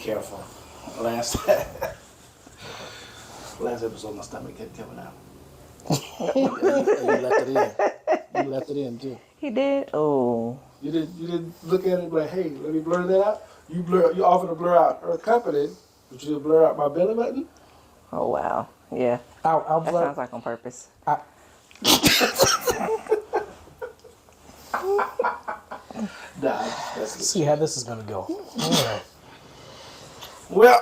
careful. Last episode, my stomach kept coming out. You left it in. You left it in too. He did? Oh. You didn't look at it like, hey, let me blur that out. You offered to blur out her company, but you didn't blur out my belly button. Oh, wow. Yeah. I'll That blur. sounds like on purpose. Nah, that's See how this is gonna go. Yeah. Well,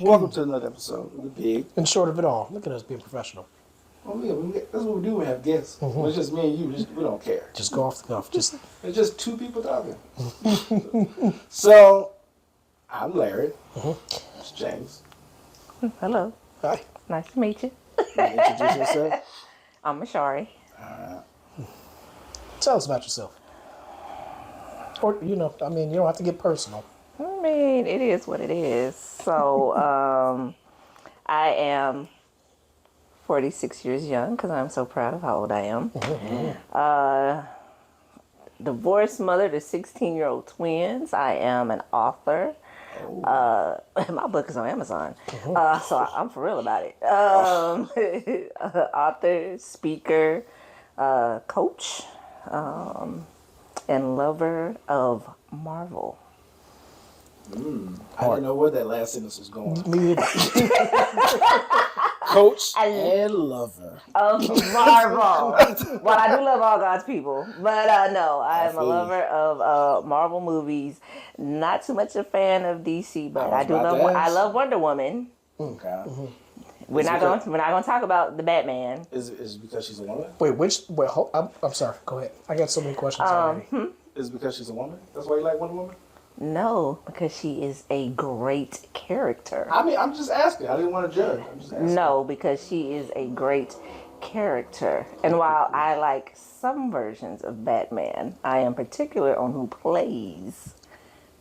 welcome to another episode of The Pig. In short of it all, look at us being professional. Oh yeah, that's what we do when we have guests. When it's just me and you, we don't care. Just go off the cuff. Just It's just two people talking. So, I'm Larry. It's James. Hello. hi. Nice to meet you. You introduce yourself. I'm Ashari. Tell us about yourself. Or you don't have to get personal. I mean, it is what it is. So, I am 46 years young because I'm so proud of how old I am. Divorced mother to 16-year-old twins. I am an author. My book is on Amazon. So I'm for real about it. Author, speaker, coach, and lover of Marvel. I didn't know where that last sentence was going. Me either. Coach and lover. Of Marvel. Well, I do love all God's people, but no, I am a feel you. lover of Marvel movies. Not too much a fan of DC, but I do about love. to ask. I love Wonder Woman. Okay. We're not going to talk about the Batman. Is it because she's a woman? Wait, I'm sorry. Go ahead. I got so many questions already. Is it because she's a woman? That's why you like Wonder Woman? No, because she is a great character. I mean, I'm just asking. I didn't want to judge. I'm just asking. No, because she is a great character. And while I like some versions of Batman, I am particular on who plays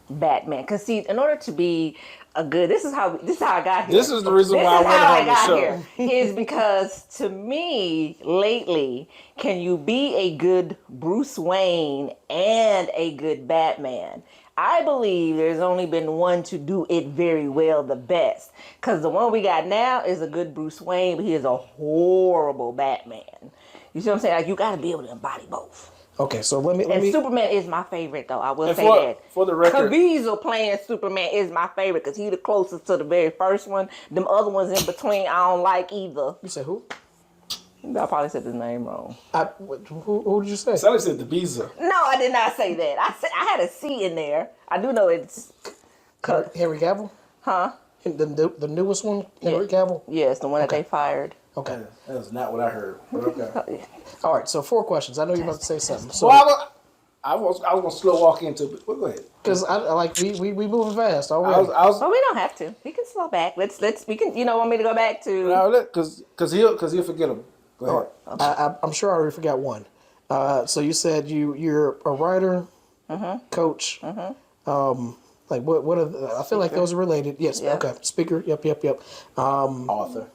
Batman. Because see, in order to be a good, this is how I got here. This is the reason This why I is wanted how her I on the got show. here. Is because to me, lately, can you be a good Bruce Wayne and a good Batman? I believe there's only been one to do it very well, the best. Because the one we got now is a good Bruce Wayne, but he is a horrible Batman. You see what I'm saying? Like, you got to be able to embody both. Okay, so let And me. Superman is my favorite, though. I will And say that. for the record, Caviezel playing Superman is my favorite because he's the closest to the very first one. Them other ones in between, I don't like either. You say who? I probably said his name wrong. Who did you say? Sally said the Beezer. No, I did not say that. I said I had a C in there. I do know it's. Henry Cavill? Huh? The newest one, Henry Cavill? Yes, the one that they fired. Okay. That is not what I heard. But okay. All right, so 4 questions. I know you're about to say something. So, Well, I was going to slow walk into it. But go ahead. because I like we moving fast already. Well, we don't have to. We can slow back. We can. Want me to go back to? Because he'll forget them. Go ahead. I'm sure I already forgot one. So you said you're a writer, coach. Like what are I feel like those are related. Yes. Yeah. Okay. Speaker. Yep. Author.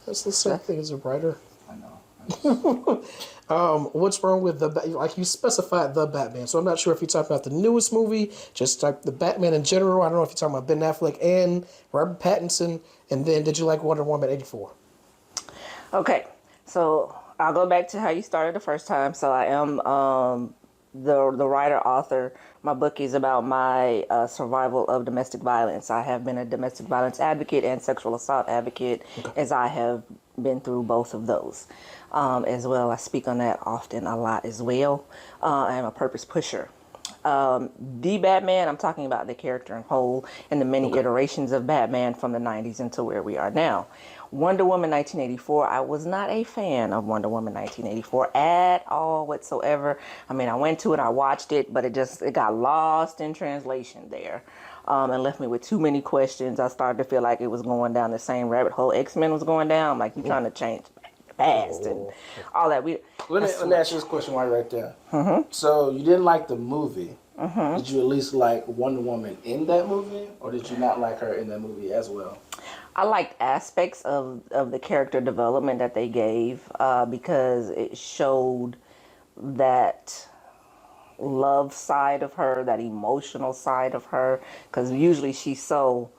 That's the same thing as a writer. I know. What's wrong with like you specified the Batman? So I'm not sure if you're talking about the newest movie, just like the Batman in general. I don't know if you're talking about Ben Affleck and Robert Pattinson. And then did you like Wonder Woman 84? Okay, so I'll go back to how you started the first time. So I am the writer author. My book is about my survival of domestic violence. I have been a domestic violence advocate and sexual assault advocate, as I have been through both of those. As well, I speak on that often a lot as well. I am a purpose pusher. The Batman, I'm talking about the character in whole and the many iterations of Batman from the 90s until where we are now. Wonder Woman 1984, I was not a fan of Wonder Woman 1984 at all whatsoever. I mean, I went to it, I watched it, but it got lost in translation there. And left me with too many questions. I started to feel like it was going down the same rabbit hole X-Men was going down. I'm like, you're trying to change the past and all that. Let me ask you this question right there. So you didn't like the movie. Did you at least like Wonder Woman in that movie? Or did you not like her in that movie as well? I liked aspects of the character development that they gave because it showed that love side of her, that emotional side of her, because usually she's so,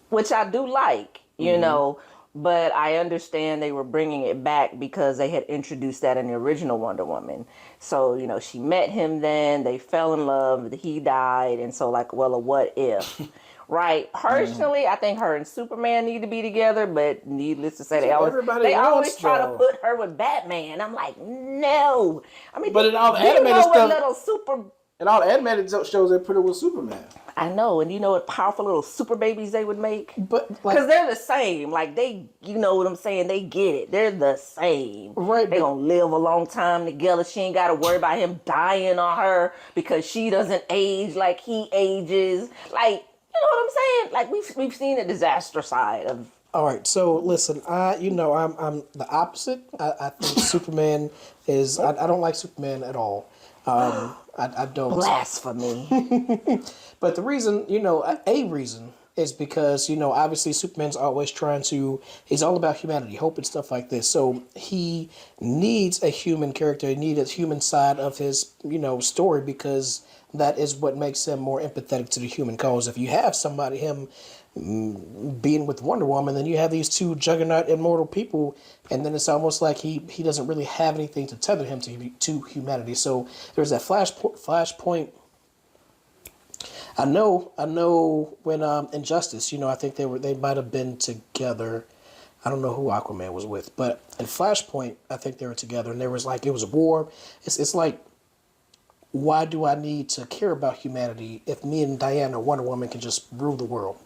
which I do like, you know, but I understand they were bringing it back because they had introduced that in the original Wonder Woman. So, you know, she met him then, they fell in love, he died, and so, like, well, what if? Right. Personally, I think her and Superman need to be together, but needless to say, That's what everybody they always wants, try to though. put her with Batman. I'm like, no. I mean, But in all the do you animated know what stuff, little super? in all the animated shows, they put it with Superman. I know, and you know what powerful little super babies they would make? But like, Because they're the same. Like, they, you know what I'm saying? They get it. They're the same. Right, They but gonna live a long time together. She ain't got to worry about him dying on her because she doesn't age like he ages. Like, you know what I'm saying? Like, we've seen the disaster side of. all right. So listen, I'm the opposite. I think Superman is. I don't like Superman at all. I don't. Blasphemy. But the reason, a reason is because, obviously Superman's always he's all about humanity, hope and stuff like this. So he needs a human character, he needs a human side of his, story because that is what makes him more empathetic to the human cause. If you have somebody, him being with Wonder Woman, then you have these two juggernaut immortal people, and then it's almost like he doesn't really have anything to tether him to humanity. So there's that flashpoint. I know when Injustice, I think they might have been together. I don't know who Aquaman was with, but in Flashpoint, I think they were together, and it was a war. It's like, why do I need to care about humanity if me and Diana, Wonder Woman, can just rule the world?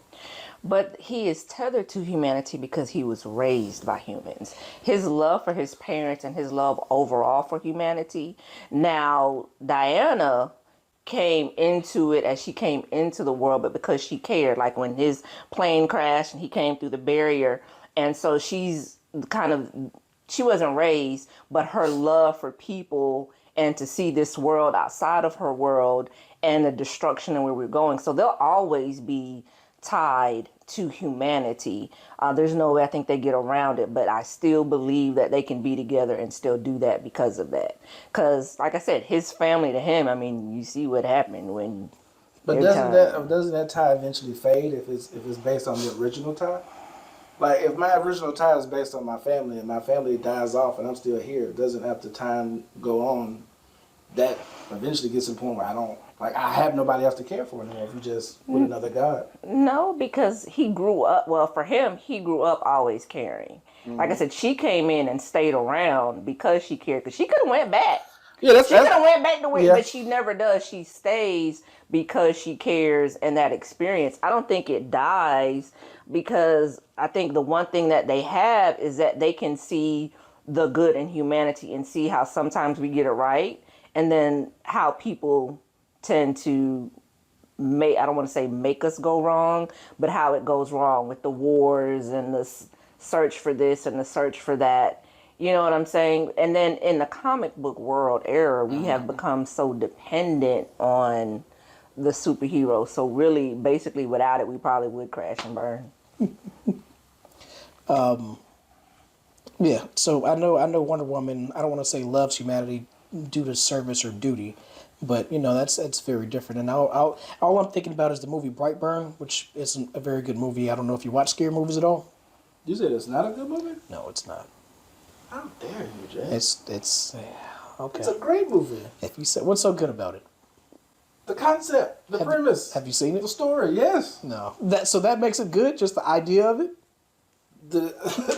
But he is tethered to humanity because he was raised by humans. His love for his parents and his love overall for humanity. Now, Diana came into it as she came into the world, but because she cared, like when his plane crashed and he came through the barrier. And so she wasn't raised, but her love for people and to see this world outside of her world and the destruction and where we're going. So they'll always be tied to humanity. There's no way I think they get around it, but I still believe that they can be together and still do that because of that. Because, like I said, his family to him, I mean, you see what happened when. But doesn't that tie eventually fade if it's based on the original tie? Like, if my original tie is based on my family and my family dies off and I'm still here, doesn't have the time go on, that eventually gets to the point where I have nobody else to care for anymore if you just with another god. No, because he grew up, well, for him, he grew up always caring. Like I said, she came in and stayed around because she cared, because she could have went back. Yeah, She could have went back to where, yeah. but she never does. She stays because she cares and that experience. I don't think it dies because I think the one thing that they have is that they can see the good in humanity and see how sometimes we get it right, and then how people tend to I don't want to say make us go wrong, but how it goes wrong with the wars and the search for this and the search for that. You know what I'm saying? And then in the comic book world era, we have become so dependent on the superhero. So really, basically, without it, we probably would crash and burn. Yeah. So I know Wonder Woman. I don't want to say loves humanity due to service or duty, but that's very different. And all I'm thinking about is the movie Brightburn, which is a very good movie. I don't know if you watch scary movies at all. You said it's not a good movie? No, it's not. How dare you, Jay? It's okay. It's a great movie. If you said, what's so good about it? The concept, the premise. Have you seen it? The story, yes. No. That makes it good. Just the idea of it.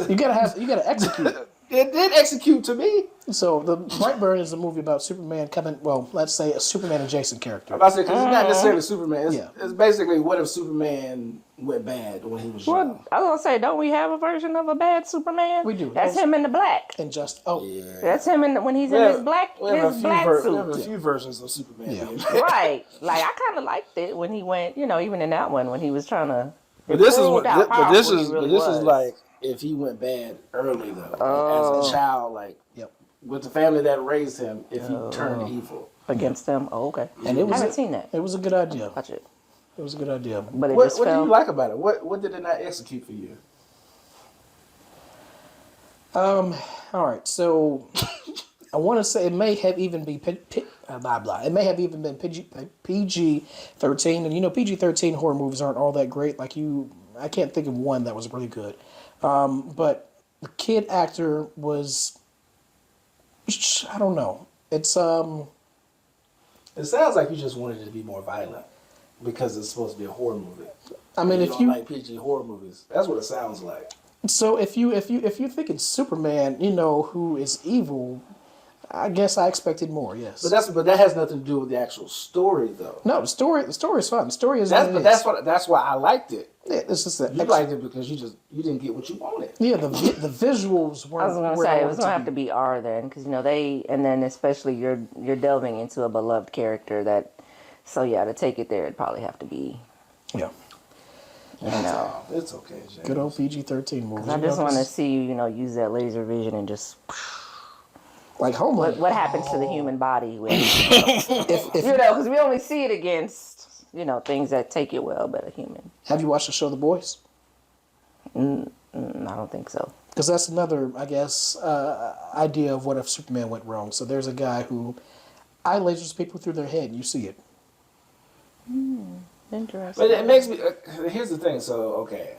You gotta execute. It did execute to me. So the Brightburn is a movie about Superman coming. Well, let's say a Superman adjacent character. I'm about to say, because it's not necessarily Superman. Yeah. It's basically what if Superman went bad when he was young. Well, I was gonna say, don't we have a version of a bad Superman? We do. That's him in the black. And Yeah. That's him when he's in his black We have black we suit. have a few versions of Superman. Yeah. Right. Like, I kind of liked it when he went, even in that one, when he was trying to. But this is was. like if he went bad early though, like, as a child, like Yep. with the family that raised him, if he turned evil Against them? Oh, okay. And it was I haven't seen that. It was a good idea. Watch it. It was a good idea. But it What just do fell. you like about it? What did it not execute for you? All right. So I want to say it may have even been blah blah. It may have even been PG-13, and you know PG-13 horror movies aren't all that great. I can't think of one that was really good. But the kid actor was, I don't know. It's It sounds like you just wanted it to be more violent because it's supposed to be a horror movie. I mean, you if don't you like PG horror movies, that's what it sounds like. so if you think it's Superman, you know, who is evil, I guess I expected more. Yes, But that has nothing to do with the actual story, though. no, the story is fun. The story is That's why I liked it. Yeah, it's just that You liked it because you didn't get what you wanted. yeah, the visuals were. I was gonna say it was gonna have to be R then, because you know and then especially you're delving into a beloved character that, so yeah, to take it there, it'd probably have to be. Yeah. You know, It's okay, James. Good old PG-13 movie. I just want to see you, use that laser vision and just like Homeland. what happens to the human body when If because we only see it against things that take it well, but a human. have you watched the show The Boys? I don't think so. Because that's another, I guess, idea of what if Superman went wrong. So there's a guy who eye lasers people through their head, and you see it. Interesting. But it makes me. Here's the thing. So okay,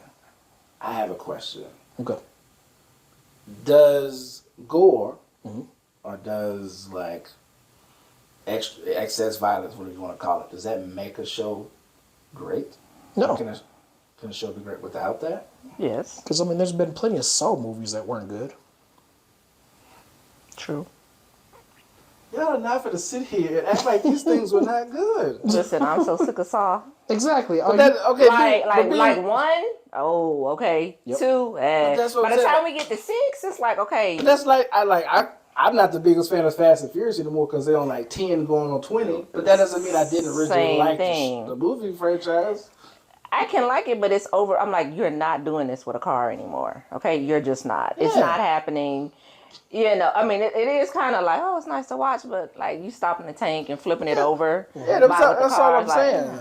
I have a question. Okay. Does gore Mm-hmm. or does like excess violence, whatever you want to call it, does that make a show great? No. Or can a show be great without that? Yes. Because, I mean, there's been plenty of Saw movies that weren't good. True. Y'all are not going to sit here and act like these things were not good. Listen, I'm so sick of Saw. Exactly. Like one. Oh, okay. Yep. Two. that's what By I'm the saying. time we get to 6, it's like okay. But that's like I'm not the biggest fan of Fast and Furious anymore because they're on like 10 going on 20. But that doesn't mean I didn't originally Same like thing. the movie franchise. I can like it, but it's over. I'm like, you're not doing this with a car anymore. Okay, you're just not. It's Yeah. not happening. I mean, it is kind of like, oh, it's nice to watch, but like you stopping the tank and flipping it over. Yeah, by that's with the all I'm cars, saying.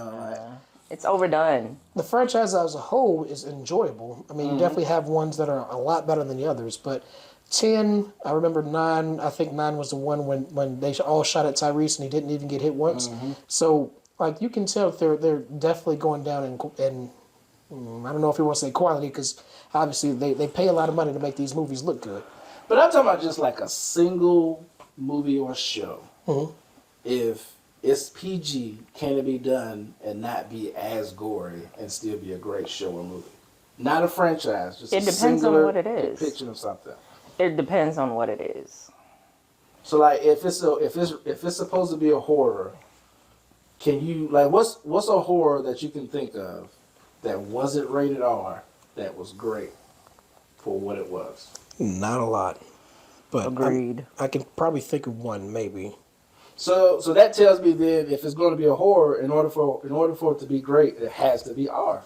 It's overdone. The franchise as a whole is enjoyable. I mean, you definitely have ones that are a lot better than the others, but 10, I remember 9, I think 9 was the one when they all shot at Tyrese and he didn't even get hit once. So, like, you can tell they're definitely going down in I don't know if you want to say quality, because obviously they pay a lot of money to make these movies look good. But I'm talking about just like a single movie or show. If it's PG, can it be done and not be as gory and still be a great show or movie? Not a franchise, just It a depends singular on what it is. depiction of something. It depends on what it is. So like if it's supposed to be a horror, can you like what's a horror that you can think of that wasn't rated R that was great for what it was? Not a lot. But Agreed. I can probably think of one, maybe. So that tells me then if it's going to be a horror, in order for it to be great, it has to be R.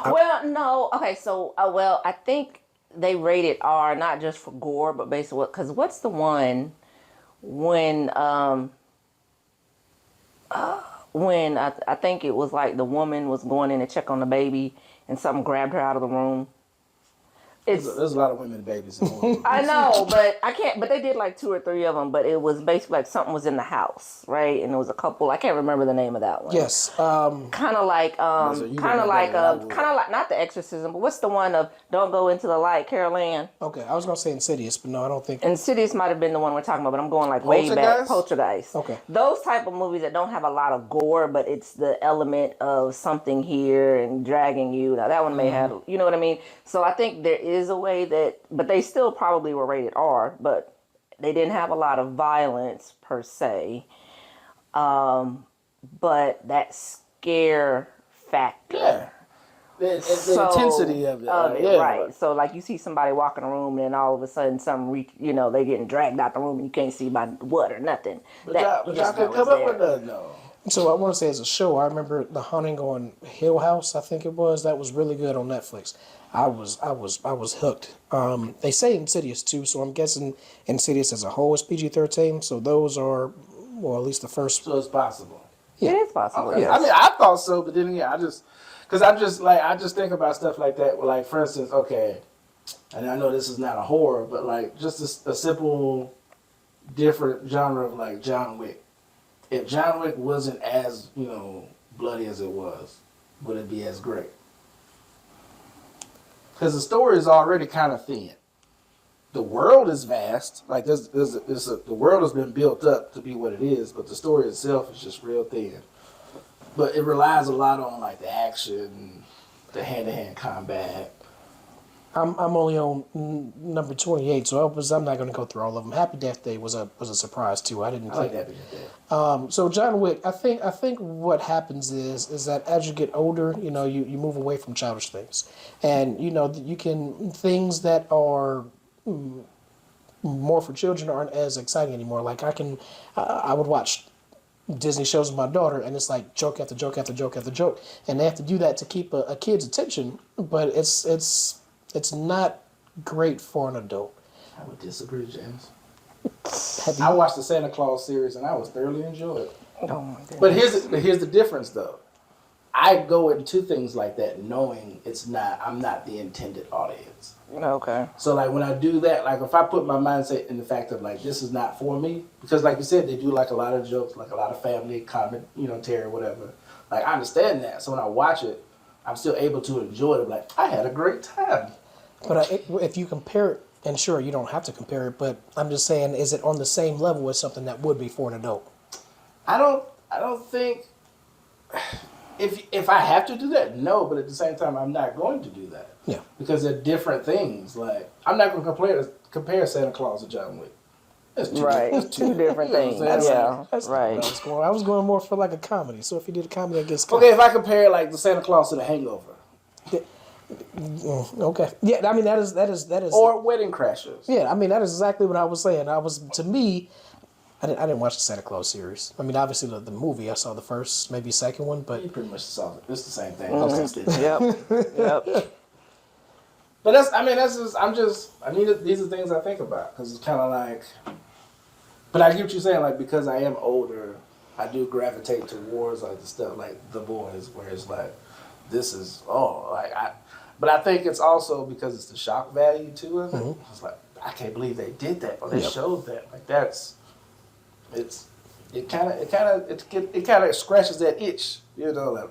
Well, no. Okay, so I think they rated R not just for gore, but basically because what's the one when I think it was like the woman was going in to check on the baby and something grabbed her out of the room. There's a lot of women and babies in horror movies. I know, but I can't. But they did like 2 or 3 of them. But it was basically like something was in the house, right? And it was a couple. I can't remember the name of that one. Yes. Kind of like, not the Exorcism, but what's the one of Don't Go Into the Light, Carol Ann? Okay, I was going to say Insidious, but no, I don't think. Insidious might have been the one we're talking about, but I'm going like way back. Poltergeist. Okay. Those type of movies that don't have a lot of gore, but it's the element of something here and dragging you. Now that one may have, you know what I mean? So I think there is a way that, but they still probably were rated R, but they didn't have a lot of violence per se. But that scare factor. Yeah. The intensity of it. Right. So like you see somebody walk in a room and then all of a sudden they getting dragged out the room and you can't see by what or nothing. But y'all could come up with that though. So I want to say as a show, I remember The Haunting on Hill House, I think it was. That was really good on Netflix. I was hooked. They say Insidious too, so I'm guessing Insidious as a whole is PG-13. So those are, well, at least the first. So it's possible. It is possible. Okay. Yes. I mean, I thought so, but then again, I just think about stuff like that. Like, for instance, okay, and I know this is not a horror, but like just a simple different genre of like John Wick. If John Wick wasn't as, bloody as it was, would it be as great? Because the story is already kind of thin. The world is vast. Like the world has been built up to be what it is, but the story itself is just real thin. But it relies a lot on like the action, the hand-to-hand combat. I'm only on number 28, so I'm not going to go through all of them. Happy Death Day was a surprise too. I didn't I like think. Happy Death Day. So John Wick, I think what happens is that as you get older, you move away from childish things, and you can things that are more for children aren't as exciting anymore. Like I would watch Disney shows with my daughter, and it's like joke after joke after joke after joke, and they have to do that to keep a kid's attention. But it's not great for an adult. I would disagree, James. Have you? I watched the Santa Claus series and I was thoroughly enjoyed it. Oh my goodness. But here's the difference though. I go into things like that knowing I'm not the intended audience. Okay. So like when I do that, like if I put my mindset in the fact of like this is not for me, because like you said, they do like a lot of jokes, like a lot of family comment, terror, whatever. Like I understand that. So when I watch it, I'm still able to enjoy it. Like I had a great time. But if you compare it, and sure, you don't have to compare it, but I'm just saying, is it on the same level as something that would be for an adult? I don't think if I have to do that, no. But at the same time, I'm not going to do that. Yeah. Because they're different things. Like I'm not going to compare Santa Claus to John Wick. It's Two different things. That's Yeah. That's not Right. what I was going more for like a comedy. So if you did a comedy, I guess. Okay, if I compare like the Santa Claus to the Hangover. Okay. Yeah, I mean that is. Or Wedding Crashers. Yeah, I mean that is exactly what I was saying. To me, I didn't watch the Santa Claus series. I mean, obviously the movie I saw the first, maybe second one, but You pretty much saw it. It's the same thing. Yep. But these are things I think about because it's kind of like. But I get what you're saying. Like because I am older, I do gravitate towards like the stuff like The Boys, where it's like, this is But I think it's also because it's the shock value too of it. Mm-hmm. It's like I can't believe they did that or they showed that. Like it kind of scratches that itch, like.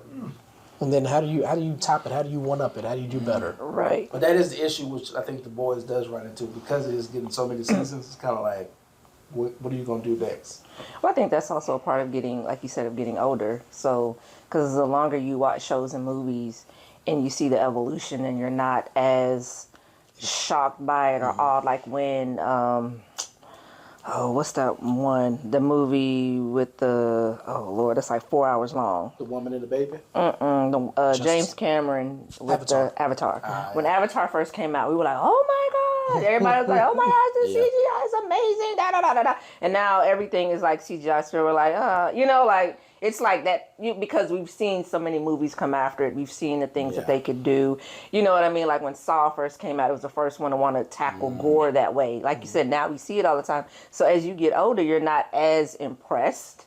And then how do you top it? How do you one up it? How do you do better? Right. But that is the issue, which I think The Boys does run into because it is getting so many seasons. It's kind of like, what are you gonna do next? Well, I think that's also a part of getting, like you said, of getting older. So, because the longer you watch shows and movies, and you see the evolution, and you're not as shocked by it or awed, like when, what's that one? The movie with it's like 4 hours long. The Woman and the Baby? James Cameron with Avatar. the Avatar. When yeah. Avatar first came out, we were like, oh my God. Everybody was like, oh my gosh, the CGI is amazing. Da, da, da, da, da. And now everything is like CGI. So we're like, like, it's like that because we've seen so many movies come after it. We've seen the things that they could do. You know what I mean? Like when Saw first came out, it was the first one to want to tackle gore that way. Like you said, now we see it all the time. So as you get older, you're not as impressed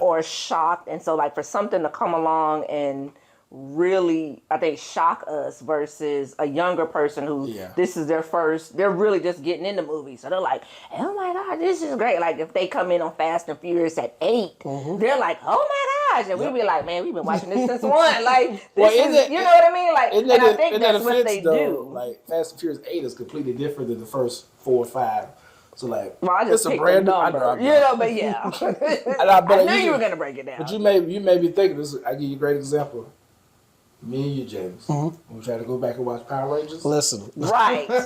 or shocked. And so like for something to come along and really, I think, shock us versus a younger person who this is their first, they're really just getting into movies. So they're like, oh my God, this is great. Like if they come in on Fast and Furious at 8, they're like, oh my gosh. And we be like, man, we've been watching this since 1. Like, this is, you know what I mean? Like, and I think that's what they do. Like Fast and Furious 8 is completely different than the first 4 or 5. So like, well, I just it's a brand new number. But yeah. I knew you were gonna break it down. But you made me think this. I give you a great example. Me and you, James. We try to go back and watch Power Rangers. Listen, right. We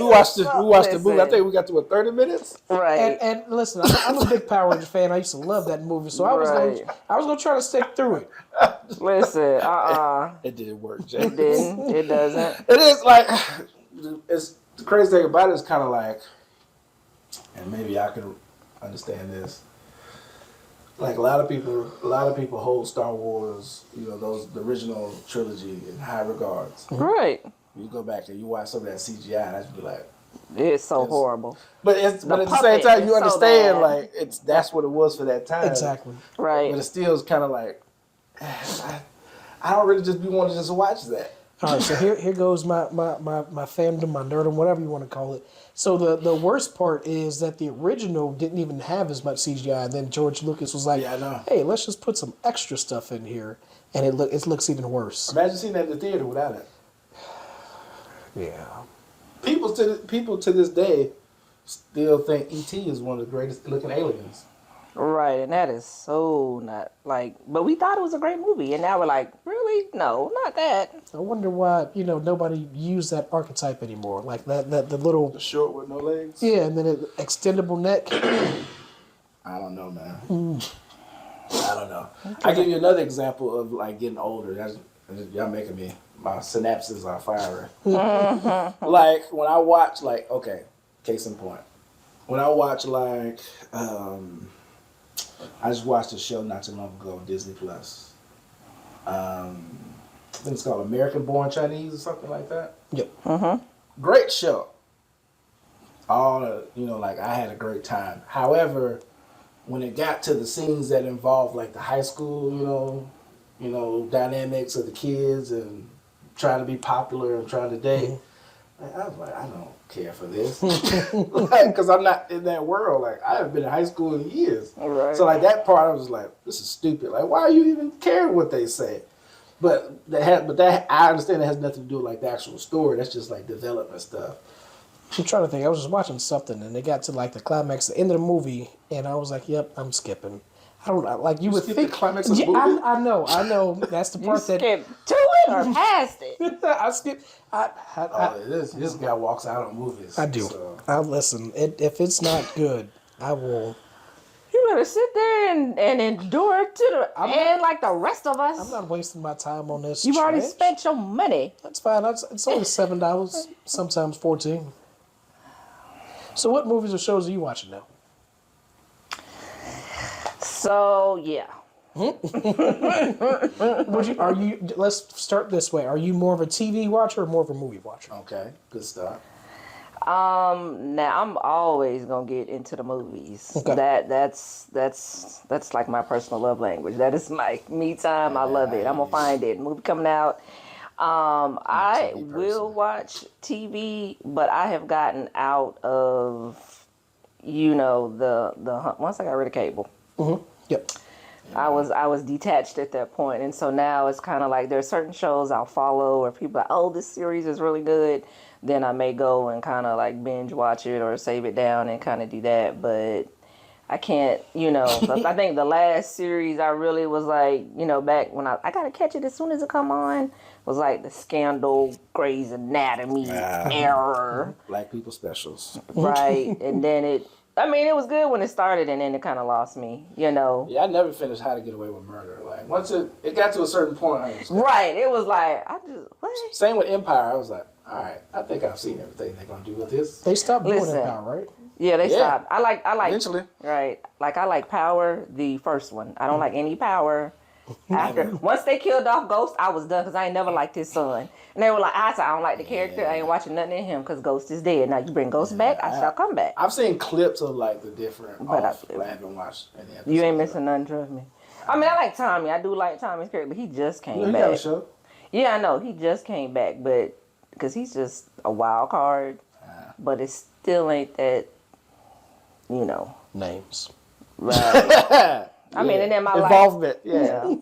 watched the movie. I think we got to 30 minutes. Right. And listen, I'm a big Power Ranger fan. I used to love that movie, so I was gonna try to stick through it. Listen, It didn't work, James. It didn't. It doesn't. It is like it's the crazy thing about it is kind of like, and maybe I can understand this. Like a lot of people hold Star Wars, the original trilogy in high regards. Right. You go back and you watch some of that CGI, and that's be like, it's so horrible. But at the same time, you understand like that's what it was for that time. Exactly. Right. But it still is kind of like, I don't really just be wanting to just watch that. All right, so here goes my fandom, my nerdom, whatever you want to call it. So the worst part is that the original didn't even have as much CGI, and then George Lucas was like, Yeah, I know. "Hey, let's just put some extra stuff in here," and it looks even worse. Imagine seeing that in the theater without it. Yeah. People to this day still think E.T. is one of the greatest looking aliens. Right, and that is so not like. But we thought it was a great movie, and now we're like, really? No, not that. I wonder why nobody used that archetype anymore, like that the little The short with no legs. yeah, and then an extendable neck. I don't know, man. I don't know. I give you another example of like getting older. Y'all making me. My synapses are firing. Like when I watch, like, okay, case in point. When I watch like, I just watched a show not too long ago on Disney Plus. I think it's called American Born Chinese or something like that. Yep. Great show. Like I had a great time. However, when it got to the scenes that involved like the high school, dynamics of the kids and trying to be popular and trying to date, I was like, I don't care for this, because I'm not in that world. Like I haven't been in high school in years, Right. so like that part, I was like, this is stupid. Like, why are you even caring what they say? But I understand it has nothing to do with like the actual story. That's just like development stuff. I'm trying to think. I was just watching something, and they got to like the climax, the end of the movie, and I was like, "Yep, I'm skipping." I don't like you would skip think the climax of the Yeah, movie? I know. That's the You part that skipped to it or past it? I skip. This guy walks out on movies. I do. So. I listen. If it's not good, I will. You better sit there and endure it to the end like the rest of us. I'm not wasting my time on this. You've already trash. spent your money. That's fine. It's only $7, sometimes 14. So, what movies or shows are you watching now? So yeah. Let's start this way. Are you more of a TV watcher or more of a movie watcher? Okay, good stuff. Now I'm always gonna get into the movies. Okay. That's like my personal love language. That is my me time. I love it. I'm gonna find it. Movie coming out. I TV will person. watch TV, but I have gotten out of, the once I got rid of cable. Yep. I was detached at that point, and so now it's kind of like there's certain shows I'll follow, or people are like, oh, this series is really good. Then I may go and kind of like binge watch it or save it down and kind of do that, but I can't, I think the last series I really was like, back when I gotta catch it as soon as it come on, was like the Scandal, Grey's Anatomy, Error, Black people specials. right? And then it was good when it started, and then it kind of lost me, Yeah, I never finished How to Get Away with Murder. Like once it got to a certain point, Right? It was like what? Same with Empire. I was like, all right, I think I've seen everything they're gonna do with this. They stopped doing Listen. it now, right? Yeah, they Yeah. stopped. I like Eventually. right. Like I like Power, the first one. I don't like any Power. After once they killed off Ghost, I was done because I ain't never liked his son. And they were like, I don't like the character. I ain't watching nothing in him because Ghost is dead. Now you bring Ghost back, I shall come back. I've seen clips of like the different But off, but I haven't watched any episodes. You ain't missing nothing, trust me. I mean, I like Tommy. I do like Tommy's character, but he just came You got a back. show? Yeah, I know. He just came back, but because he's just a wild card. But it still ain't that, Names. right. I mean, and then my life. Involvement. Yeah.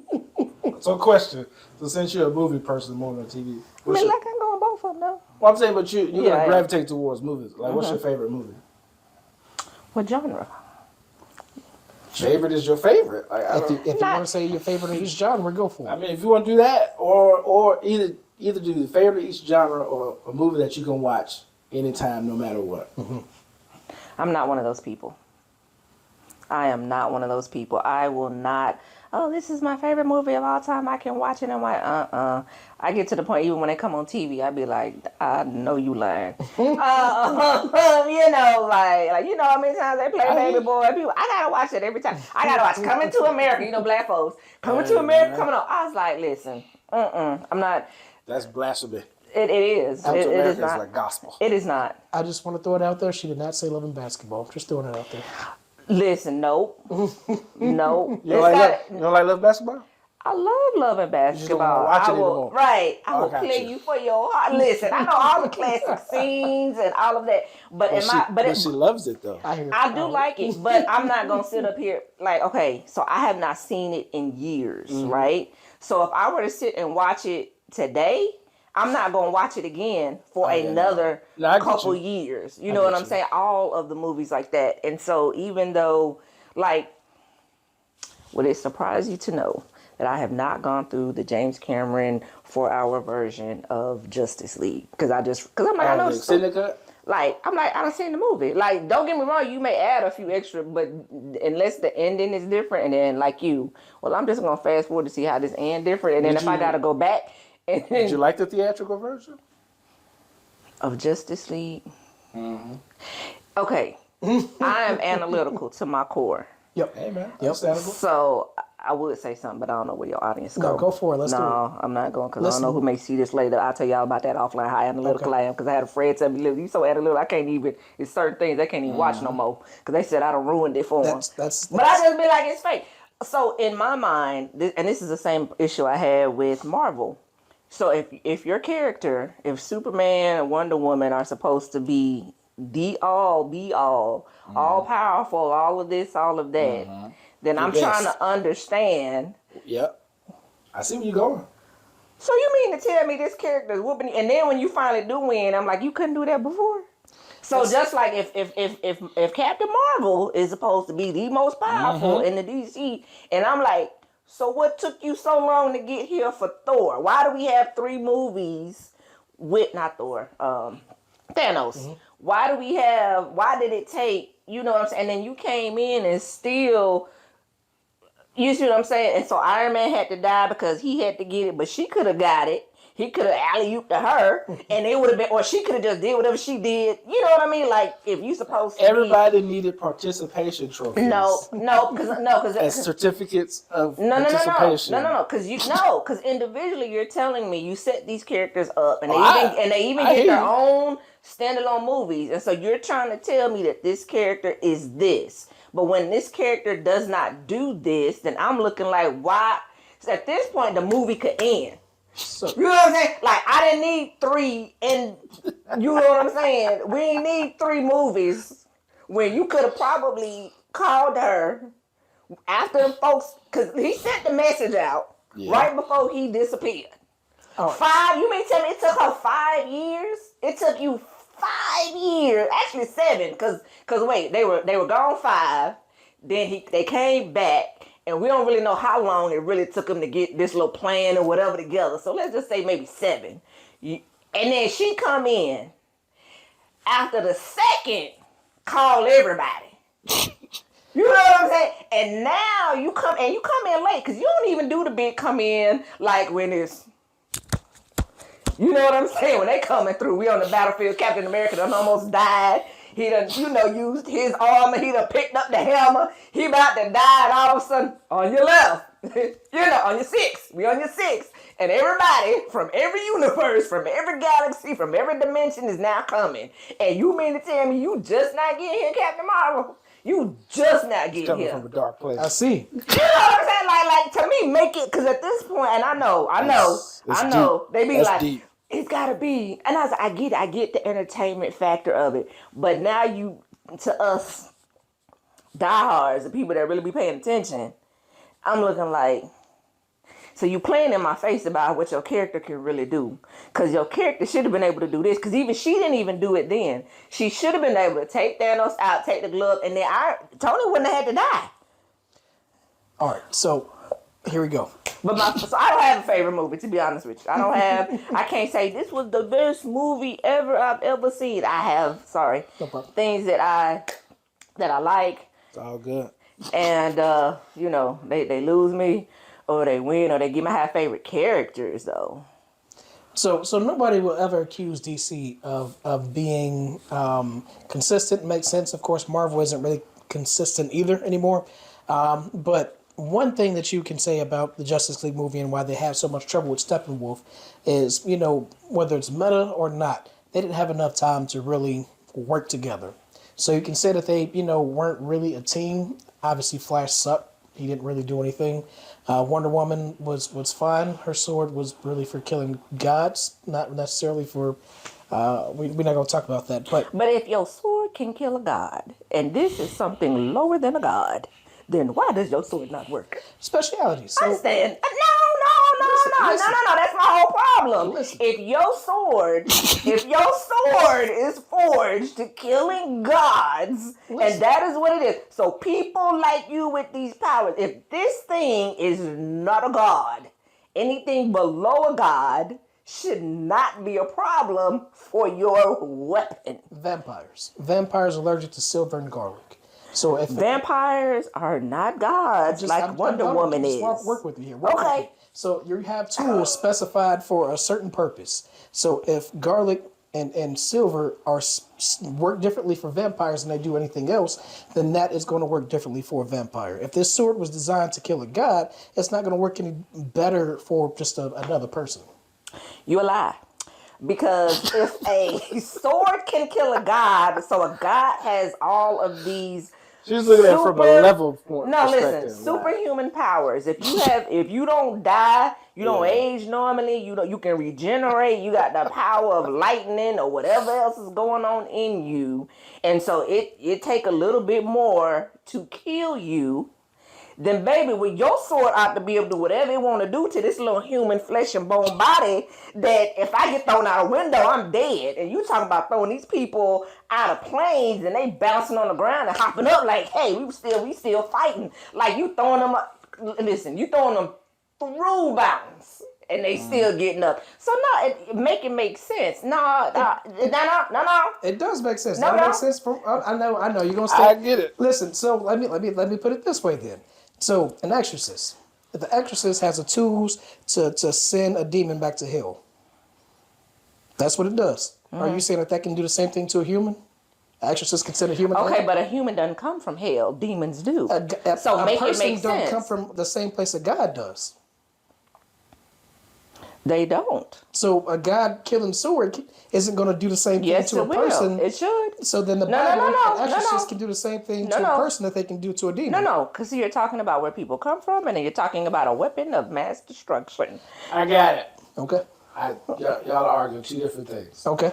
So question. So since you're a movie person more than a TV, I what's mean, your, like I'm going both of them though. well, I'm saying, but you're Yeah, I gonna am. gravitate towards movies. Like, what's your favorite movie? What genre? Favorite is your favorite. Like, If you want to say your favorite in each genre, go for it. I mean, if you want to do that, or either do the favorite of each genre or a movie that you can watch anytime, no matter what. I'm not one of those people. I am not one of those people. I will not. Oh, this is my favorite movie of all time. I can watch it. I'm like, I get to the point even when they come on TV, I be like, I know you lying. Like how many times they play Baby Boy. People, I gotta watch it every time. I gotta watch Coming to America. Black folks Coming to America coming on. I was like, listen, I'm not. That's blasphemy. It is. Coming to It is America not. is like gospel. It is not. I just want to throw it out there. She did not say Love and Basketball. Just throwing it out there. Listen, nope. Nope. You don't like Love Basketball? I love and just don't wanna basketball. watch I it will anymore. right. I Oh, will gotcha. play you for your heart. Listen, I know all the classic scenes and all of that. But But in my but she loves it though. I hear. I do like it, but I'm not gonna sit up here like okay. So I have not seen it in years, right? So if I were to sit and watch it today, I'm not gonna watch it again for Oh, yeah, no. another No, I get couple you. years. You I know what get I'm you. saying? All of the movies like that, and so even though like would it surprise you to know that I have not gone through the James Cameron 4-hour version of Justice League? Because I'm like, I Oh, know the it's extended cut? like, I'm like, I done seen the movie. Like, don't get me wrong, you may add a few extra, but unless the ending is different, and then like you, well, I'm just gonna fast forward to see how this end different, and then Did if I gotta you go back and did you like the theatrical version? of Justice League, okay, I am analytical to my core. Yep. Hey man, Yep. understandable. So I would say something, but I don't know where your audience No, go for it. Let's do it. No, I'm not going because I don't Listen. know who may see this later. I'll tell y'all about that offline, how analytical Okay. I am. Because I had a friend tell me, "Look, you so analytical, I can't even, it's certain things I can't even watch no more. Because they said I done ruined it for them. That's But I just be like, it's fake. So in my mind, and this is the same issue I had with Marvel. So if your character, if Superman and Wonder Woman are supposed to be the all be all powerful, all of this, all of that, then The I'm trying best. to understand. Yep. I see where you're going. So you mean to tell me this character is whooping? And then when you finally do win, I'm like, you couldn't do that before. So just like if Captain Marvel is supposed to be the most powerful in the DC, and I'm like, so what took you so long to get here for Thor? Why do we have 3 movies with not Thor, Thanos? Why did it take? You know what I'm saying? And then you came in and still. You see what I'm saying? And so Iron Man had to die because he had to get it, but she could have got it. He could have alley-ooped to her, and it would have been, or she could have just did whatever she did. You know what I mean? Like if you supposed to Everybody needed participation trophies. because As certificates of no, participation. because individually you're telling me you set these characters up, and they even I get hear their you. own standalone movies, and so you're trying to tell me that this character is this, but when this character does not do this, then I'm looking like why? So at this point, the movie could end. So, You know what I'm saying? Like I didn't need 3, and you know what I'm saying? We ain't need 3 movies when you could have probably called her after folks, because he sent the message out right before he disappeared. all right. 5, you mean tell me it took her 5 years? It took you 5 years, actually 7, because wait, they were gone 5, then they came back, and we don't really know how long it really took them to get this little plan or whatever together. So let's just say maybe 7. And then she come in after the second, call everybody. You know what I'm saying? And now you come in late because you don't even do the big come in like when it's, you know what I'm saying? When they coming through, we on the battlefield. Captain America done almost died. He done, used his armor. He done picked up the hammer. He about to die, and all of a sudden, on your left, on your 6. We on your 6. And everybody from every universe, from every galaxy, from every dimension is now coming. And you mean to tell me you just not getting here, Captain Marvel? You just not getting Coming here. from a dark place. I see. You know what I'm saying? Like to me, make it, because at this point, and I know, Deep. they be That's like, deep. it's gotta be, and I was like, I get the entertainment factor of it, but now to us diehards, the people that really be paying attention, I'm looking like, so you playing in my face about what your character can really do, because your character should have been able to do this, because even she didn't even do it then. She should have been able to take Thanos out, take the glove, and then Tony wouldn't have had to die. All right. So here we go. But so I don't have a favorite movie, to be honest with you. I can't say this was the best movie I've ever seen. I have, sorry, No problem. things that I like, It's all good. and they lose me, or they win, or they give me my favorite characters though. So nobody will ever accuse DC of being consistent. Makes sense. Of course, Marvel isn't really consistent either anymore. But one thing that you can say about the Justice League movie and why they have so much trouble with Steppenwolf is, whether it's meta or not, they didn't have enough time to really work together. So you can say that they, weren't really a team. Obviously, Flash sucked. He didn't really do anything. Wonder Woman was fine. Her sword was really for killing gods, not necessarily for. We're not going to talk about that, but But if your sword can kill a god, and this is something lower than a god, then why does your sword not work? speciality. I So understand. No. That's my whole problem. Listen. If your sword is forged to killing gods, Listen. and that is what it is. So people like you with these powers, if this thing is not a god, anything below a god should not be a problem for your weapon. vampires. Vampires are allergic to silver and garlic. So if Vampires are not gods like Wonder Woman is. Work with you here. Work with Okay. me. So you have tools specified for a certain purpose. So if garlic and silver work differently for vampires than they do anything else, then that is going to work differently for a vampire. If this sword was designed to kill a god, it's not going to work any better for just another person. You a lie. Because if a sword can kill a god, so a god has all of these. She's looking at it from a level point. No, perspective. listen, superhuman powers. If you don't die, you don't Yeah. age normally. You can regenerate. You got the power of lightning or whatever else is going on in you, and so it take a little bit more to kill you. Then baby, with your sword ought to be able to do whatever it want to do to this little human flesh and bone body, that if I get thrown out a window, I'm dead. And you talking about throwing these people out of planes and they bouncing on the ground and hopping up like, hey, we still fighting. Like you throwing them up, listen, you throwing them through bounds and they still getting up. So no, it make sense. No. It does make sense. No, That no. makes sense. I know. You're gonna say. I get it. Listen. So let me put it this way then. So an exorcist, if the exorcist has the tools to send a demon back to hell, that's what it does. Are you saying that can do the same thing to a human? An exorcist can send a human. Okay, but a human doesn't come from hell. Demons do. So a make it person make don't sense. come from the same place a God does. They don't. So a God killing sword isn't going to do the same thing Yes, to a it will. person. It should. So then the No, Bible, no. an exorcist can do the same thing to a person that they can do to a demon. No, because you're talking about where people come from, and then you're talking about a weapon of mass destruction. I got it. Okay. Y'all are arguing two different things. Okay.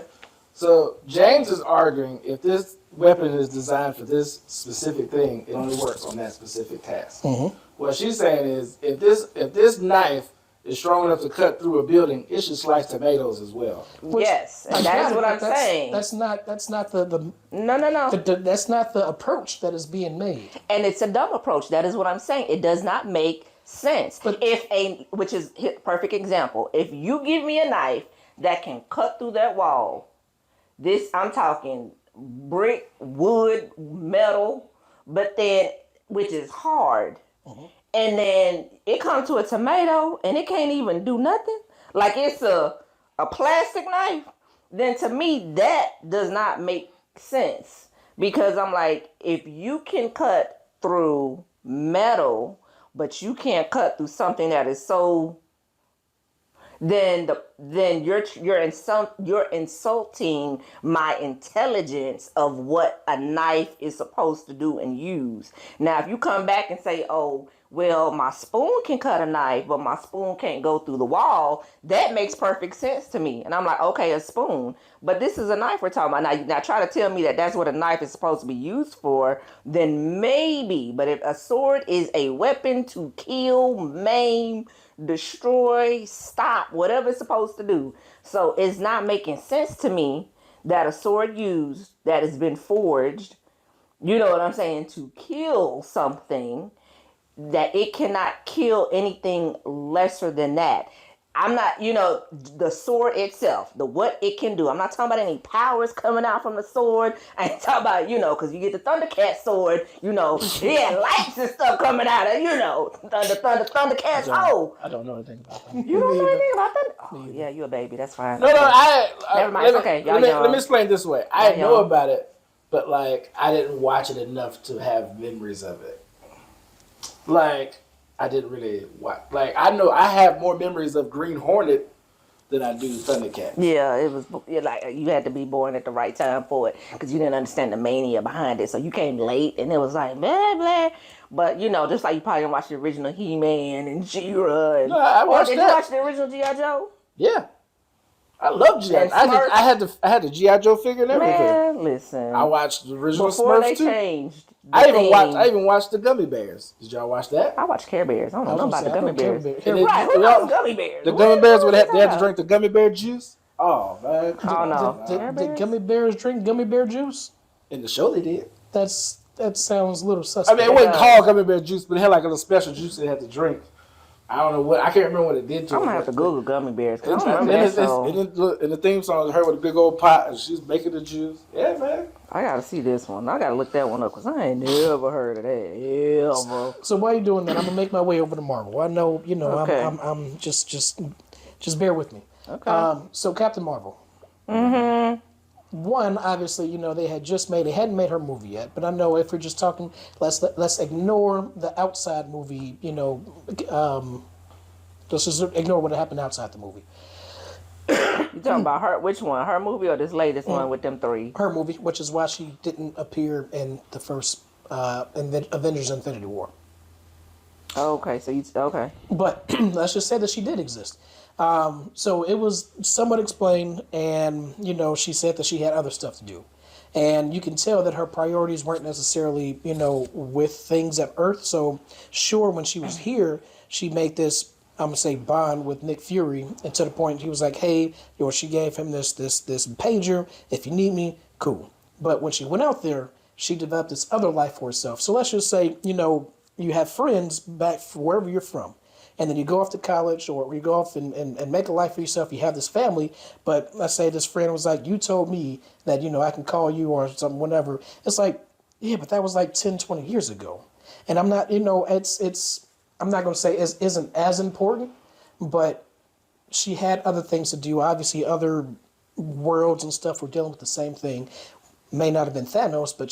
So James is arguing if this weapon is designed for this specific thing, it only works on that specific task. Mm-hmm. What she's saying is if this knife is strong enough to cut through a building, it should slice tomatoes as well. Yes, and that's what I'm saying. That's not the No. that's not the approach that is being made. And it's a dumb approach. That is what I'm saying. It does not make sense. But- Which is a perfect example. If you give me a knife that can cut through that wall, I'm talking brick, wood, metal, but then, which is hard. Mm-hmm. And then it comes to a tomato and it can't even do nothing. Like it's a plastic knife. Then to me, that does not make sense. Because I'm like, if you can cut through metal, but you can't cut through something that is so, then you're insulting my intelligence of what a knife is supposed to do and use. Now, if you come back and say, oh, well, my spoon can cut a knife, but my spoon can't go through the wall, that makes perfect sense to me. And I'm like, okay, a spoon. But this is a knife we're talking about. Now try to tell me that that's what a knife is supposed to be used for, then maybe. But if a sword is a weapon to kill, maim, destroy, stop, whatever it's supposed to do. So it's not making sense to me that a sword used that has been forged, you know what I'm saying, to kill something, that it cannot kill anything lesser than that. I'm not, the sword itself, what it can do. I'm not talking about any powers coming out from the sword. I ain't talking about, because you get the Thundercat sword, yeah, lights and stuff coming out of, Thundercat's I don't know anything about that. You don't know anything about that? Oh, yeah, you a baby. That's fine. No, Never mind. It's okay. Y'all let me explain this way. I Y'all know young. about it, but I didn't watch it enough to have memories of it. I didn't really watch. I know I have more memories of Green Hornet than I do Thundercat. Yeah, it was you had to be born at the right time for it because you didn't understand the mania behind it. So you came late and it was like, blah, blah. But just like you probably didn't watch the original He-Man and She-Ra, No, I or watched did you that. watch the original G.I. Joe? Yeah, I love G.I. And Smurfs? I had the G.I. Joe figure and everything. Man, I listen. watched the original Before they Smurfs too. changed the I theme, even watched the Gummy Bears. Did y'all watch that? I watch Care Bears. I don't I know was nothing gonna about say the I Gummy know Care Bears. Bear. And Right? Who knows Gummy Bears? the What Gummy Bears where are you they talking had to about? drink the Gummy Bear juice. Oh man, come Oh on, no, man. Care Did Bears. gummy bears drink gummy bear juice? In the show they did. That sounds a little I mean, suspect. it It wasn't does. called Gummy Bear juice, but it had like a little special juice they had to drink. I don't know what. I can't remember what it did to I'm them. gonna have to Google Gummy Bears because I don't And, remember that show. and the theme song is her with a big old pot and she's making the juice. Yeah, man. I gotta see this one. I gotta look that one up because I ain't never heard of that ever. So while you're doing that, I'm gonna make my way over to Marvel. I know, Okay. I'm just bear with me. Okay. So Captain Marvel. Mm-hmm. One, obviously, they hadn't made her movie yet, but I know if we're just talking, let's ignore the outside movie. Let's just ignore what happened outside the movie. You talking about her? Which one? Her movie or this latest one with them three? Her movie, which is why she didn't appear in the first Avengers: Infinity War. Okay, so okay. But let's just say that she did exist. So it was somewhat explained, and she said that she had other stuff to do, and you can tell that her priorities weren't necessarily with things at Earth. So sure, when she was here, she made this I'm gonna say bond with Nick Fury, and to the point he was like, hey, she gave him this pager. If you need me, cool. But when she went out there, she developed this other life for herself. So let's just say you have friends back wherever you're from. And then you go off to college or you go off and make a life for yourself. You have this family, but let's say this friend was like, you told me that, I can call you or something, whatever. It's like, yeah, but that was like 10, 20 years ago. And I'm not, I'm not going to say it isn't as important, but she had other things to do. Obviously, other worlds and stuff were dealing with the same thing. May not have been Thanos, but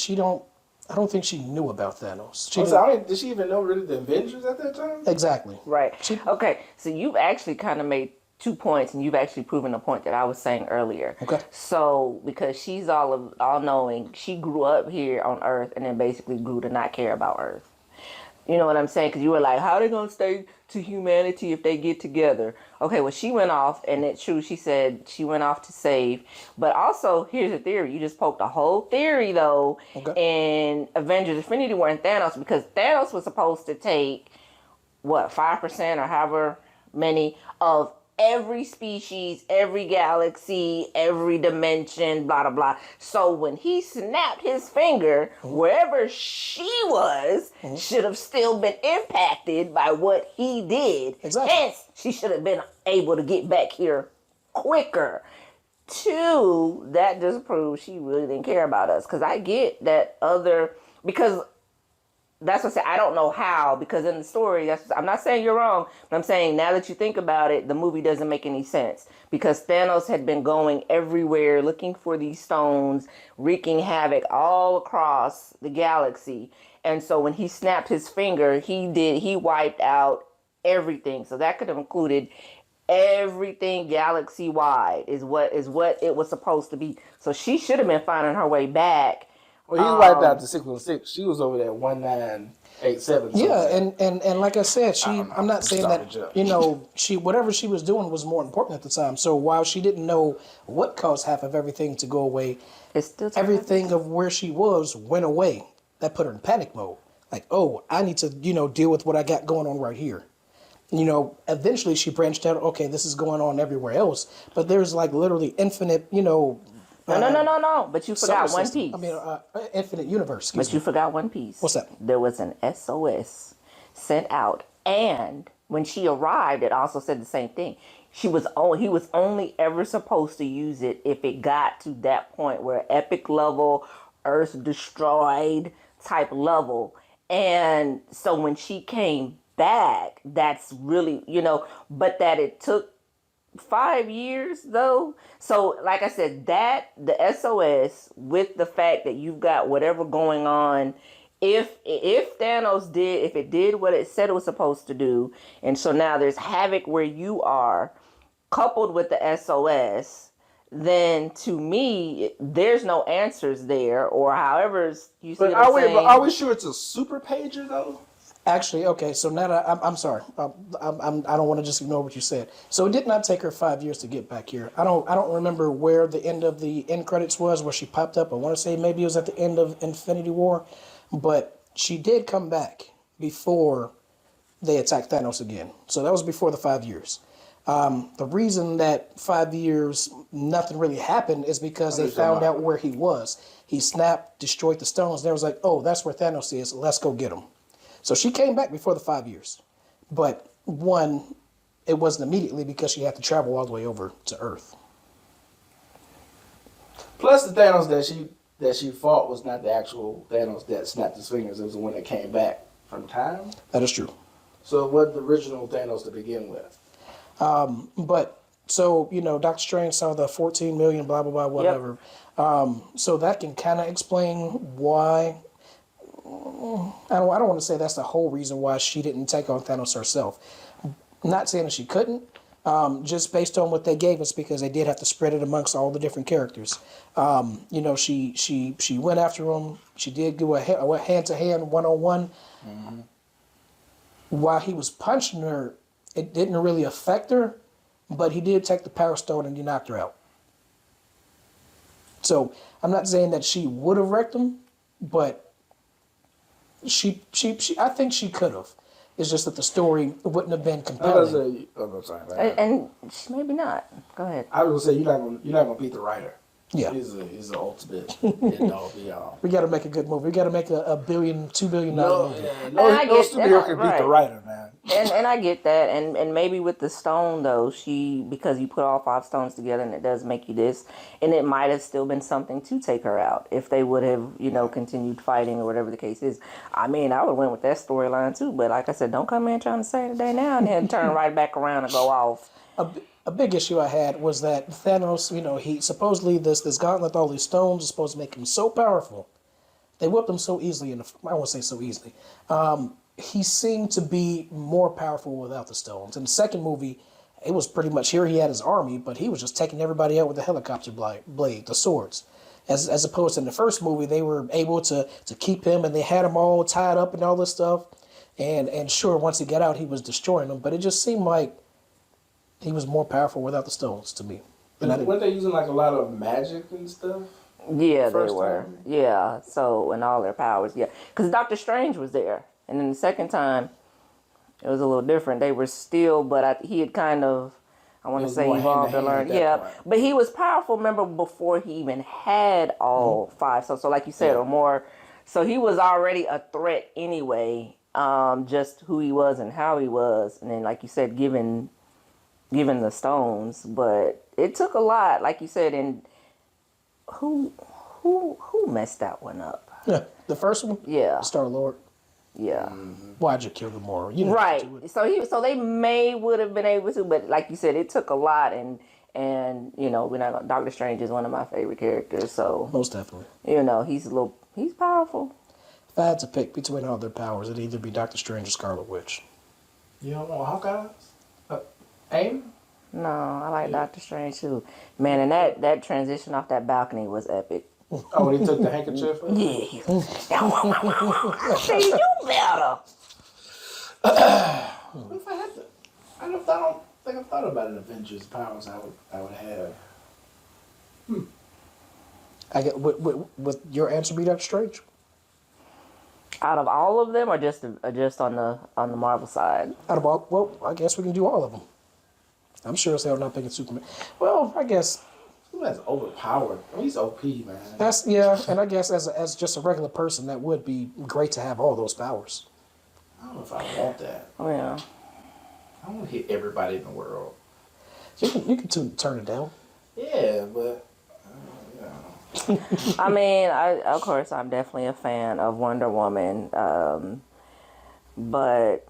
I don't think she knew about Thanos. Did she even know really the Avengers at that time? Exactly. Right. Okay, so you've actually kind of made 2 points, and you've actually proven a point that I was saying earlier. Okay. So because she's all knowing, she grew up here on Earth, and then basically grew to not care about Earth. You know what I'm saying? Because you were like, how are they going to stay to humanity if they get together? Okay, well, she went off, and it's true. She said she went off to save. But also, here's a theory. You just poked a whole theory, though, in Avengers Infinity War and Thanos, because Thanos was supposed to take, 5% or however many of every species, every galaxy, every dimension, blah, blah, blah. So when he snapped his finger, wherever she was should have still been impacted by what he did. Exactly. Hence, she should have been able to get back here quicker. 2, that just proves she really didn't care about us. Because I get that because that's what I said. I don't know how, because in the story, I'm not saying you're wrong, but I'm saying now that you think about it, the movie doesn't make any sense, because Thanos had been going everywhere looking for these stones, wreaking havoc all across the galaxy. And so when he snapped his finger, he wiped out everything. So that could have included everything galaxy wide is what it was supposed to be. So she should have been finding her way back. Well, he wiped out the 616. She was over there 1987. Yeah, and like I said, I'm not saying that she whatever she was doing was more important at the time. So while she didn't know what caused half of everything to go away, It's still everything of where she was went away. That put her in panic mode. Like, oh, I need to deal with what I got going on right here. Eventually she branched out. Okay, this is going on everywhere else, but there's like literally infinite. No. But you forgot one piece. I mean, infinite universe. But you forgot one piece. What's that? There was an SOS sent out, and when she arrived, it also said the same thing. He was only ever supposed to use it if it got to that point where epic level, Earth destroyed type level. And so when she came back, that's really but that it took 5 years though. So like I said, that the SOS with the fact that you've got whatever going on, if Thanos did what it said it was supposed to do, and so now there's havoc where you are, coupled with the SOS, then to me, there's no answers there, or however you see But what I'm saying. are we sure it's a super pager though? Actually, okay. So now that I'm sorry, I don't want to just ignore what you said. So it did not take her 5 years to get back here. I don't remember where the end of the end credits was, where she popped up. I want to say maybe it was at the end of Infinity War, but she did come back before they attacked Thanos again. So that was before the 5 years. The reason that 5 years nothing really happened is because they found out where he was. He snapped, destroyed the stones. They was like, oh, that's where Thanos is. Let's go get him. So she came back before the 5 years. But one, it wasn't immediately because she had to travel all the way over to Earth. Plus, the Thanos that she fought was not the actual Thanos that snapped his fingers. It was the one that came back from time. That is true. So, what the original Thanos to begin with? But so, Doctor Strange saw the 14 million, blah, blah, blah, whatever. Yep. So that can kind of explain why. I don't want to say that's the whole reason why she didn't take on Thanos herself. Not saying that she couldn't, just based on what they gave us, because they did have to spread it amongst all the different characters. She went after him. She did do a hand-to-hand, one-on-one. Mm-hmm. While he was punching her, it didn't really affect her, but he did take the Power Stone and he knocked her out. So I'm not saying that she would have wrecked him, but she I think she could have. It's just that the story wouldn't have been compelling. And maybe not. Go ahead. I was gonna say you're not gonna beat the writer. Yeah, he's the ultimate end all be all. We got to make a good movie. We got to make a $2 billion movie. No studio can beat the writer, man. And I get that, and maybe with the stone though, because you put all 5 stones together and it does make you this, and it might have still been something to take her out if they would have continued fighting or whatever the case is. I mean, I would have went with that storyline too, but like I said, don't come in trying to say today now and then turn right back around and go off. A big issue I had was that Thanos, he supposedly this gauntlet, all these stones, is supposed to make him so powerful. They whipped him so easily, I won't say so easily. He seemed to be more powerful without the stones. In the second movie, it was pretty much here he had his army, but he was just taking everybody out with the helicopter blade, the swords. As opposed to in the first movie, they were able to keep him, and they had him all tied up and all this stuff. And sure, once he got out, he was destroying them, but it just seemed like he was more powerful without the stones to me. Weren't they using like a lot of magic and stuff? Yeah, they were. Yeah, so, and all their powers, yeah. Because Doctor Strange was there. And then the second time, it was a little different. They were still, but he had kind of, I want to say, evolved and learned. Yeah, but he was powerful, remember, before he even had all 5. So like you said, or more. So he was already a threat anyway, just who he was and how he was. And then, like you said, given the stones, but it took a lot, like you said, and who messed that one up? Yeah, the first one. Yeah, Star-Lord. Yeah. Mm-hmm. Why'd you kill them all? Right. So they would have been able to, but like you said, it took a lot, and we're not gonna. Doctor Strange is one of my favorite characters, so most definitely. He's powerful. If I had to pick between all their powers, it'd either be Doctor Strange or Scarlet Witch. You don't know Hawkeye's? AIM? No, I like Doctor Strange too. Man, and that transition off that balcony was epic. Oh, when he took the handkerchief? Yeah. See, you better. If I had to, I don't think I've thought about an Avengers powers I would have. I get with your answer be Doctor Strange? Out of all of them, or just on the Marvel side? Out of all, well, I guess we can do all of them. I'm sure as hell not picking Superman. Well, I guess. That's overpowered. I mean, he's OP, man. And I guess as just a regular person, that would be great to have all those powers. I don't know if I want that. Oh yeah. I want to hit everybody in the world. You can turn it down. Yeah, but. I mean, of course, I'm definitely a fan of Wonder Woman, but.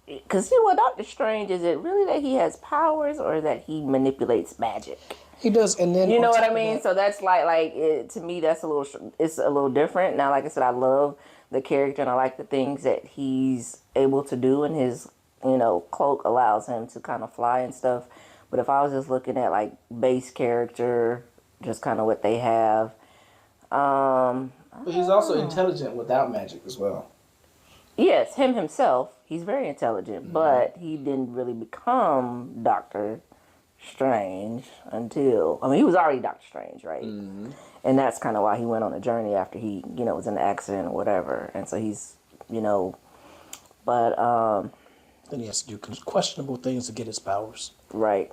Because see, what Doctor Strange, is it really that he has powers or that he manipulates magic? He does, and then you know what I mean. So that's to me, it's a little different. Now, like I said, I love the character and I like the things that he's able to do, and his cloak allows him to kind of fly and stuff. But if I was just looking at like base character, just kind of what they have, But he's also intelligent without magic as well. yes, him himself, he's very intelligent, but he didn't really become Doctor Strange until, I mean, he was already Doctor Strange, right? And that's kind of why he went on a journey after he, was in an accident or whatever. And so he's, but, Then he has to do questionable things to get his powers. right.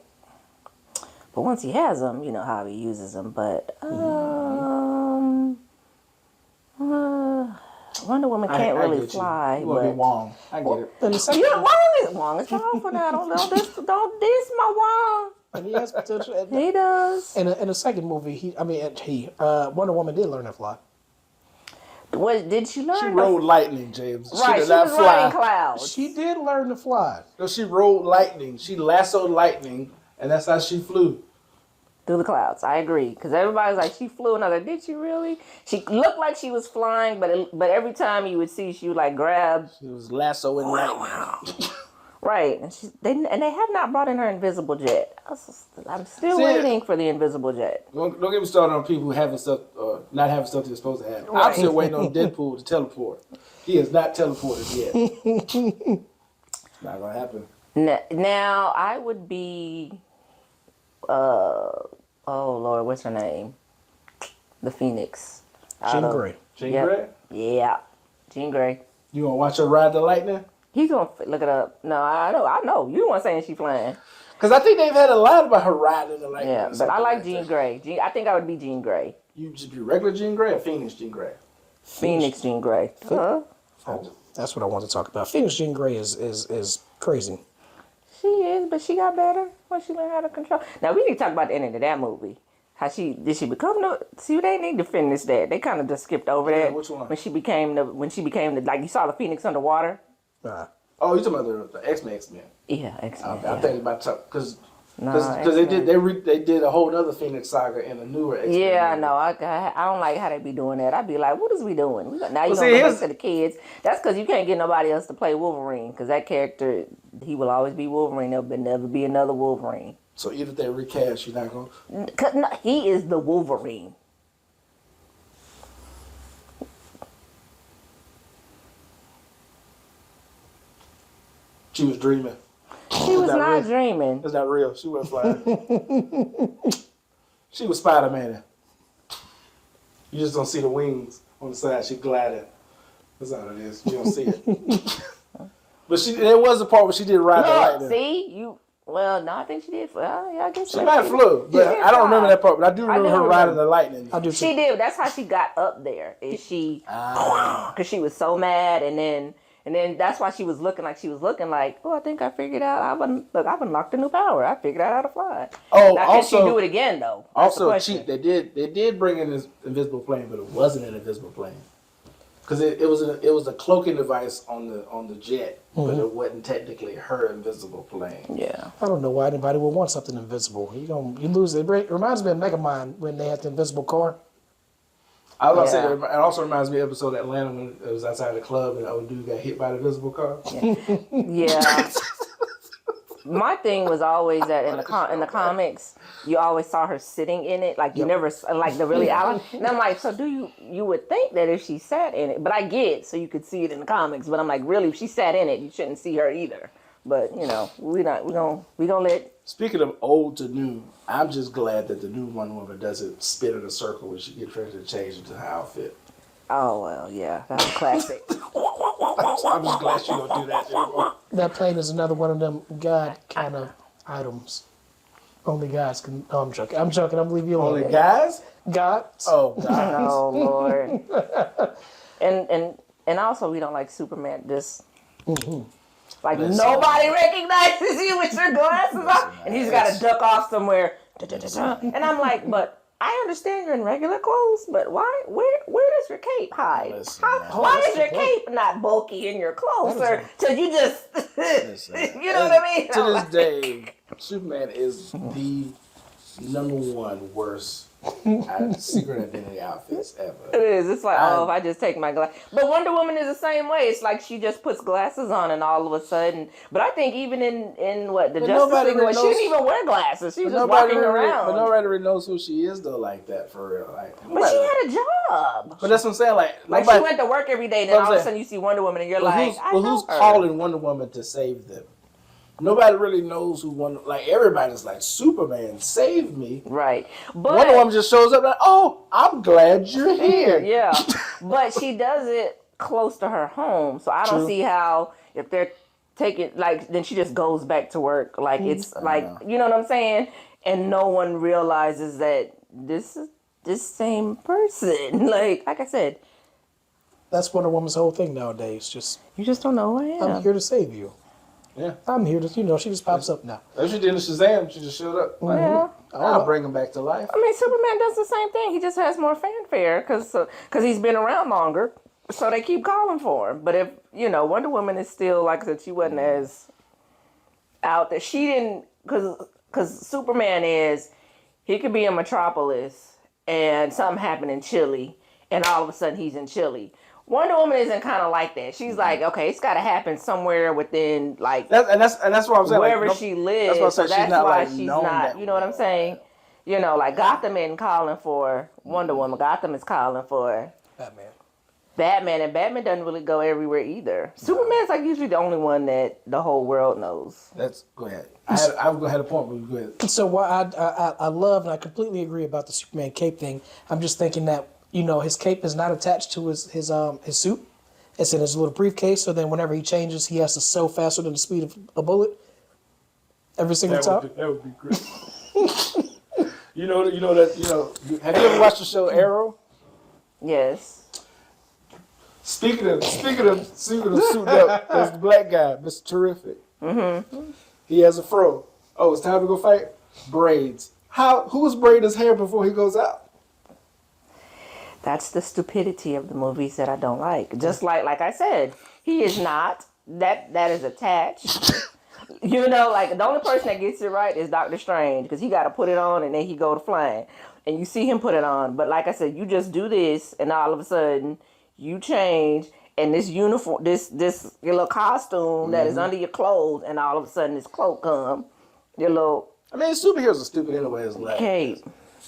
But once he has them, you know how he uses them. But, Wonder Woman can't I really get fly. You want to be Wong. I get it. Then the second, Yeah, Wong is Wong is powerful now. Don't diss my Wong. and he has potential. He does. In the second movie, Wonder Woman did learn to fly. What did she learn? She rode lightning, James. Right, did she not was fly. riding clouds. She did learn to fly. No, she rode lightning. She lassoed lightning, and that's how she flew. Through the clouds. I agree. Because everybody's like, she flew. And I was like, did she really? She looked like she was flying, but every time you would see, she would like grab. She was lassoing lightning. Right. And they have not brought in her invisible jet. I'm still See, waiting for the invisible jet. Don't get me started on people having stuff, not having stuff they're supposed to have. I'm Right. still waiting on Deadpool to teleport. He is not teleported yet. It's not gonna happen. Now, I would be, oh Lord, what's her name? The Phoenix. Jean Grey. Jean Yep. Grey? Yeah. Jean Grey. You gonna watch her ride the lightning? He's gonna look it up. No, I know. You the one saying she flying. Because I think they've had a lot about her riding the lightning. Yeah, or but something I like Jean that. Grey. I think I would be Jean Grey. You just be regular Jean Grey or Phoenix Jean Grey? Phoenix Jean Grey. Oh, that's what I want to talk about. Phoenix Jean Grey is crazy. She is, but she got better when she learned how to control. Now we need to talk about the ending of that movie. How did she become the? See, they need to finish that. They kind of just skipped over that. Which one? When she became the like you saw the Phoenix underwater. Oh, you talking about the X-Men? Yeah, X-Men. I'm thinking about because No, they X-Men. they did a whole other Phoenix saga in a newer X-Men. Yeah, movie. no, I don't like how they be doing that. I'd be like, what is we doing? Now you see, gonna go here's- back to the kids. That's because you can't get nobody else to play Wolverine because that character, he will always be Wolverine. There'll never be another Wolverine. So even if they recast, you're not going. 'Cause, no, he is the Wolverine. She was dreaming. He was that not real? dreaming. That's not real. She wasn't flying. She was Spider-Man. You just don't see the wings on the side. She gliding. That's all it is. You don't see it. But there was a part where she did ride the Look, lightning. see you. Well, no, I think she did. Well, yeah, I guess She so. might have flew, but did I don't remember fly. that part. But I do remember do her remember. riding the lightning. I do. She did. That's how she got up there. Is she? Because she was so mad, and then that's why she was looking like, oh, I think I figured out. I've unlocked a new power. I figured out how to fly. Oh, now, can she also- do it again though? That's the Also, question. they did bring in this invisible plane, but it wasn't an invisible plane because it was a cloaking device on the jet, but it wasn't technically her invisible plane. Yeah. I don't know why anybody would want something invisible. You lose it. It reminds me of Megamind when they had the invisible car. I was about to Yeah. say that it also reminds me of the episode of Atlanta when it was outside the club and the old dude got hit by the invisible car. Yeah. My thing was always that in the comics, you always saw her sitting in it, like you never like the really out. And I'm like, so you would think that if she sat in it, but I get so you could see it in the comics. But I'm like, really, if she sat in it, you shouldn't see her either. But we gonna let. Speaking of old to new, I'm just glad that the new Wonder Woman doesn't spin in a circle when she gets ready to change into her outfit. Oh well, yeah, that's a classic. I'm just glad she don't do that anymore. That plane is another one of them God kind of items. Only guys can. No, I'm joking. I'm joking. I'm leaving you alone. Only guys? God. Oh, God. Oh Lord. And also we don't like Superman. Just like Listen. nobody recognizes you with your glasses on, and he's got to duck off somewhere. And I'm like, but I understand you're in regular clothes, but why? Where does your cape hide? Listen, man. Why that's is your the point. cape not bulky in your clothes, That sir? So you just, Listen, you know what I mean? To this day, Superman is the number one worst Secret identity outfits ever. It is. It's like, oh, if I just take my glass. But Wonder Woman is the same way. It's like she just puts glasses on and all of a sudden. But I think even in what the But Justice nobody League, really she didn't knows- even wear glasses. She was But just nobody walking really, around. but nobody really knows who she is though, like that for real. Like, But she had a job. But that's what I'm saying. Like Like nobody, she went to work every day, and But then I'm all of a saying- sudden you see Wonder Woman, and you're but like, who's calling Wonder Woman to save them? Nobody really knows who Wonder. Like everybody's like, Superman, save me. Right. But Wonder Woman just shows up like, oh, I'm glad you're here. yeah. But she does it close to her home, so I don't True. see how if they're taking like then she just goes back to work like it's like know. you know what I'm saying, and no one realizes that this is this same person. Like I said, That's Wonder Woman's whole thing nowadays. Just you just don't know who I am. I'm here to save you. Yeah. I'm here to, she just pops up now. As she did in Shazam, she just showed up. Like, Yeah. I'll bring him back to life. I mean, Superman does the same thing. He just has more fanfare because he's been around longer, so they keep calling for him. But if Wonder Woman is still, like I said, she wasn't as out there. She didn't because Superman he could be in Metropolis and something happened in Chile, and all of a sudden he's in Chile. Wonder Woman isn't kind of like that. She's like, okay, it's got to happen somewhere within like That's what I'm saying. wherever like, she lives. That's why I say she's not why like she's known not. that You know what I'm saying? Like Gotham isn't calling for Wonder Woman. Gotham is calling for Batman, and Batman doesn't really go everywhere either. Superman's like usually the only one that the whole world knows. Go ahead. I had a point, but go ahead. So what I love, and I completely agree about the Superman cape thing. I'm just thinking that his cape is not attached to his suit. It's in his little briefcase. So then whenever he changes, he has to sew faster than the speed of a bullet. Every single time. That would be great. Have you ever watched the show Arrow? Yes. Speaking of suited up, there's the black guy, Mr. Terrific. Mm-hmm. He has a fro. Oh, it's time to go fight? Braids. Who's braiding his hair before he goes out? That's the stupidity of the movies that I don't like. Just like I said, he is not. That is attached. Like the only person that gets it right is Doctor Strange because he got to put it on and then he go to flying. And you see him put it on. But like I said, you just do this and all of a sudden you change and this uniform, this your little costume that is under your clothes and all of a sudden this cloak come. Your little... I mean, superheroes are stupid anyway. It's like, cape.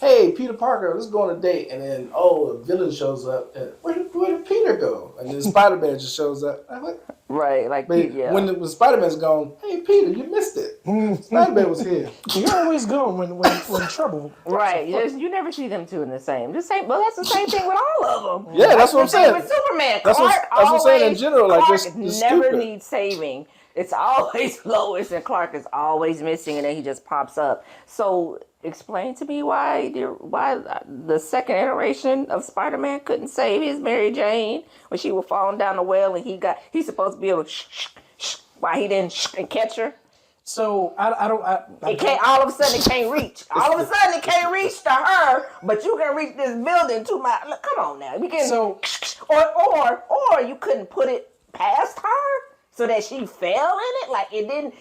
Hey, Peter Parker, let's go on a date. And then, a villain shows up. And where did Peter go? And then Spider-Man just shows up. Like, what? Right, like, But yeah. when Spider-Man's gone, hey, Peter, you missed it. Spider-Man was here. You're always going when trouble. Right, you never see them two in the same. Well, that's the same thing with all of them. Yeah, that's what I'm the thing saying. With Superman, That's Clark what I'm saying in general. Like, Clark just never stupid. needs saving. It's always Lois, and Clark is always missing, and then he just pops up. So explain to me why the second iteration of Spider-Man couldn't save his Mary Jane when she was falling down the well, and he's supposed to be able to why he didn't and catch her. So It can't. All of a sudden, it can't reach. All of a sudden, it can't reach to her, but you can reach this building to my. Look, come on now. We can. So- or you couldn't put it past her so that she fell in it. Like it didn't.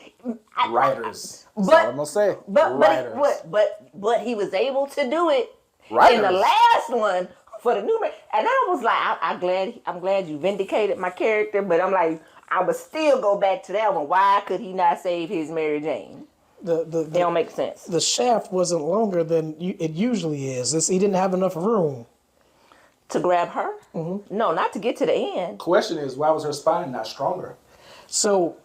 Writers. That's But- all I'm gonna say. But but he was able to do it Writers. in the last one for the new man. And I was like, I'm glad you vindicated my character, but I'm like, I would still go back to that one. Why could he not save his Mary Jane? It don't make sense. The shaft wasn't longer than it usually is. He didn't have enough room. To grab her? Mm-hmm. No, not to get to the end. Question is, why was her spine not stronger? So,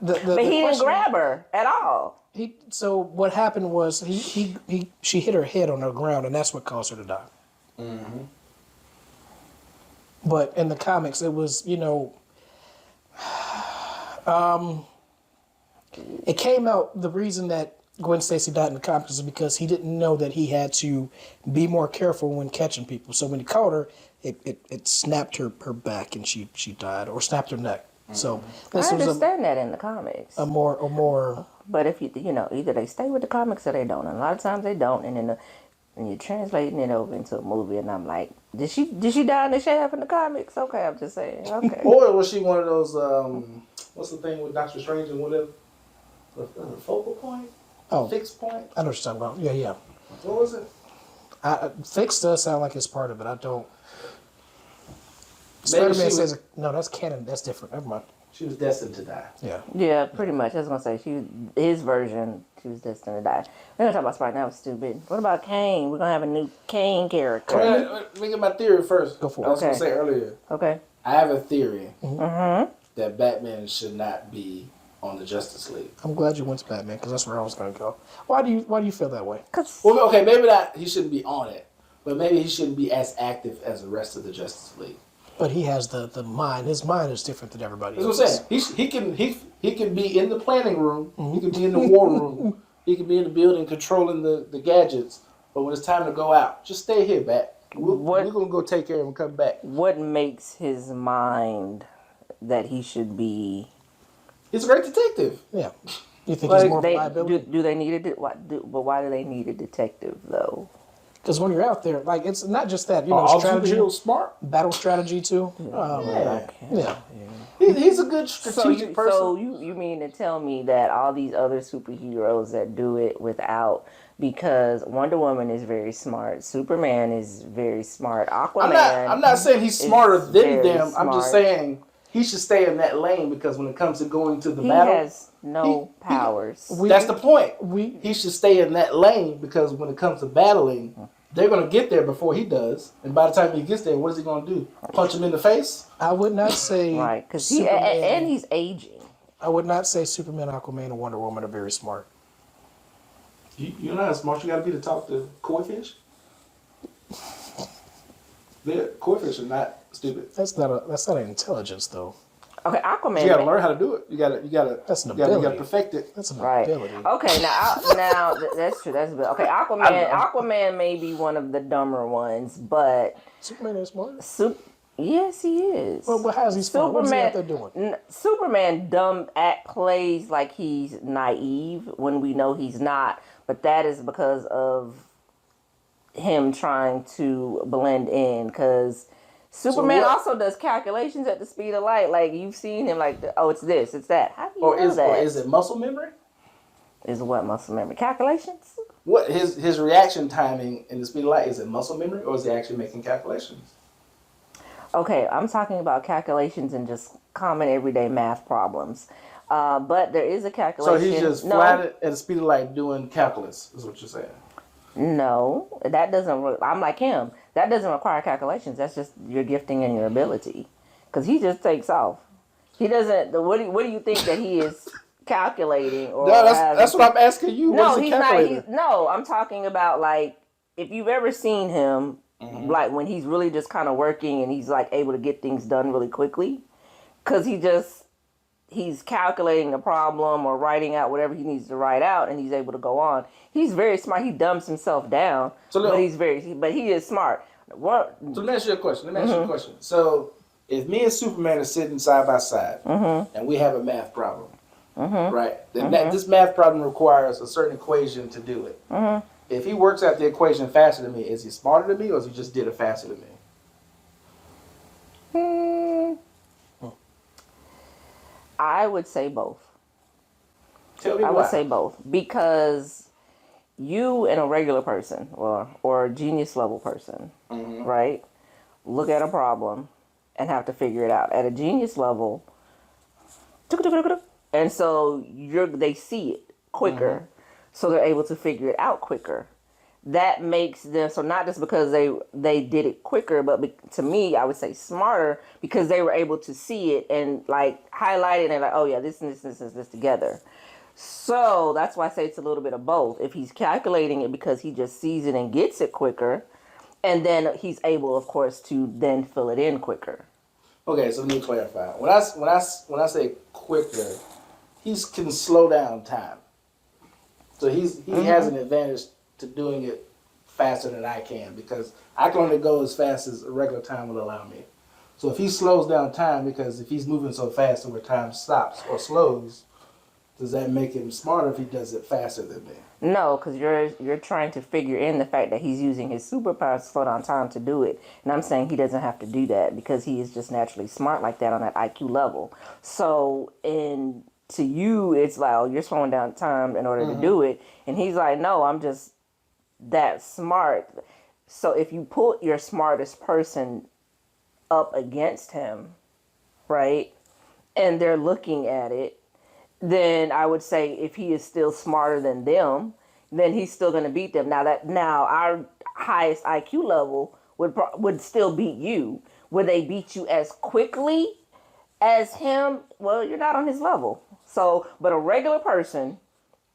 But he didn't grab her at all. So what happened was she hit her head on the ground, and that's what caused her to die. Mm-hmm. But in the comics, it was it came out the reason that Gwen Stacy died in the comics is because he didn't know that he had to be more careful when catching people. So when he caught her, it snapped her back and she died, or snapped her neck. So this I was understand that in the comics. a more. But if either they stay with the comics or they don't. And a lot of times they don't. And then when you're translating it over into a movie, and I'm like, did she die in the shaft in the comics? Okay, I'm just saying. Okay. Or was she one of those? What's the thing with Doctor Strange and whatever? The focal point. Oh, Fixed point. I know what you're talking about. Yeah. What was it? Fix does sound like it's part of it. I don't. Maybe Spider-Man says no. That's canon. That's different. Never mind. she was destined to die. Yeah. Yeah, pretty much. I was gonna say his version, she was destined to die. We're gonna talk about Spider. That was stupid. What about Kane? We're gonna have a new Kane character. Let me get my theory first. Go for it. I was going to Okay. say earlier. Okay. I have a theory Mm-hmm. that Batman should not be on the Justice League. I'm glad you went to Batman because that's where I was going to go. Why do you feel that way? Cause Well, okay, maybe not. He shouldn't be on it, but maybe he shouldn't be as active as the rest of the Justice League. But he has the mind. His mind is different than everybody That's else's. what I'm saying. He can be in the planning room. He can be in the war room. He can be in the building controlling the gadgets. But when it's time to go out, just stay here, Bat. We're gonna go take care of him and come back. what makes his mind that he should be? He's a great detective. Yeah. You think he's more of a They, liability? do they need a but why do they need a detective though? Because when you're out there, like it's not just that. You Are know, all strategy, superheroes smart? battle strategy too. Yeah. He's a good So strategic person. so you mean to tell me that all these other superheroes that do it without, because Wonder Woman is very smart, Superman is very smart, Aquaman. I'm not saying he's smarter is than very them. I'm just smart. saying he should stay in that lane because when it comes to going to the He battle, has no powers. that's the point. we- He should stay in that lane because when it comes to battling, they're going to get there before he does. And by the time he gets there, what is he going to do? Punch him in the face? I would not say Right, because Superman. he's aging. I would not say Superman, Aquaman, and Wonder Woman are very smart. You know how smart you got to be to talk to koi fish? Koi fish are not stupid. That's not an intelligence though. Okay, Aquaman. You got to learn how to do it. You got to. That's an You got to ability. perfect it. That's an Right. ability. Okay. That's true. That's good. Okay. Aquaman may be one of the dumber ones, but Superman is smart. yes, he is. Well, but how's he smart? What's he out there doing? Superman plays like he's naive when we know he's not, but that is because of him trying to blend in. Because Superman what- also does calculations at the speed of light. Like you've seen him, like it's this, it's that. How do you know Or that? is it muscle memory? Is what muscle memory? Calculations? What his reaction timing in the speed of light, is it muscle memory or is he actually making calculations? Okay, I'm talking about calculations and just common everyday math problems. But there is a So calculation. he's just flat at the speed of light doing calculus, is what you're saying. No, that doesn't. I'm like him. That doesn't require calculations. That's just your gifting and your ability. Because he just takes off. He doesn't. What do you think that he is calculating? Or No, that's what I'm asking you. No, What is a he's not. calculator? No, I'm talking about like if you've ever seen him, like when he's really just kind of working and he's like able to get things done really quickly, because he's calculating a problem or writing out whatever he needs to write out, and he's able to go on. He's very smart. He dumbs himself down, but he is smart. What? So let me ask you a question. So if me and Superman are sitting side by side and we have a math problem, right? Then this math problem requires a certain equation to do it. If he works out the equation faster than me, is he smarter than me or is he just did it faster than me? I would say both. Tell me I why. would say both because you and a regular person or a genius level person, right, look at a problem and have to figure it out. At a genius level, and so they see it quicker, so they're able to figure it out quicker. That makes them, so not just because they did it quicker, but to me, I would say smarter because they were able to see it and like highlight it and like, oh yeah, this and this and this and this together. So that's why I say it's a little bit of both. If he's calculating it because he just sees it and gets it quicker, and then he's able, of course, to then fill it in quicker. Okay, so let me clarify. When I say quicker, he can slow down time. So he has an advantage to doing it faster than I can because I can only go as fast as a regular time will allow me. So if he slows down time, because if he's moving so fast to where time stops or slows, does that make him smarter if he does it faster than me? No, because you're trying to figure in the fact that he's using his superpowers to slow down time to do it. And I'm saying he doesn't have to do that because he is just naturally smart like that on that IQ level. So to you, it's like, oh, you're slowing down time in order to do it. And he's like, no, I'm just that smart. So if you put your smartest person up against him, right, and they're looking at it, then I would say if he is still smarter than them, then he's still going to beat them. Now our highest IQ level would still beat you. Would they beat you as quickly as him? Well, you're not on his level. So, but a regular person,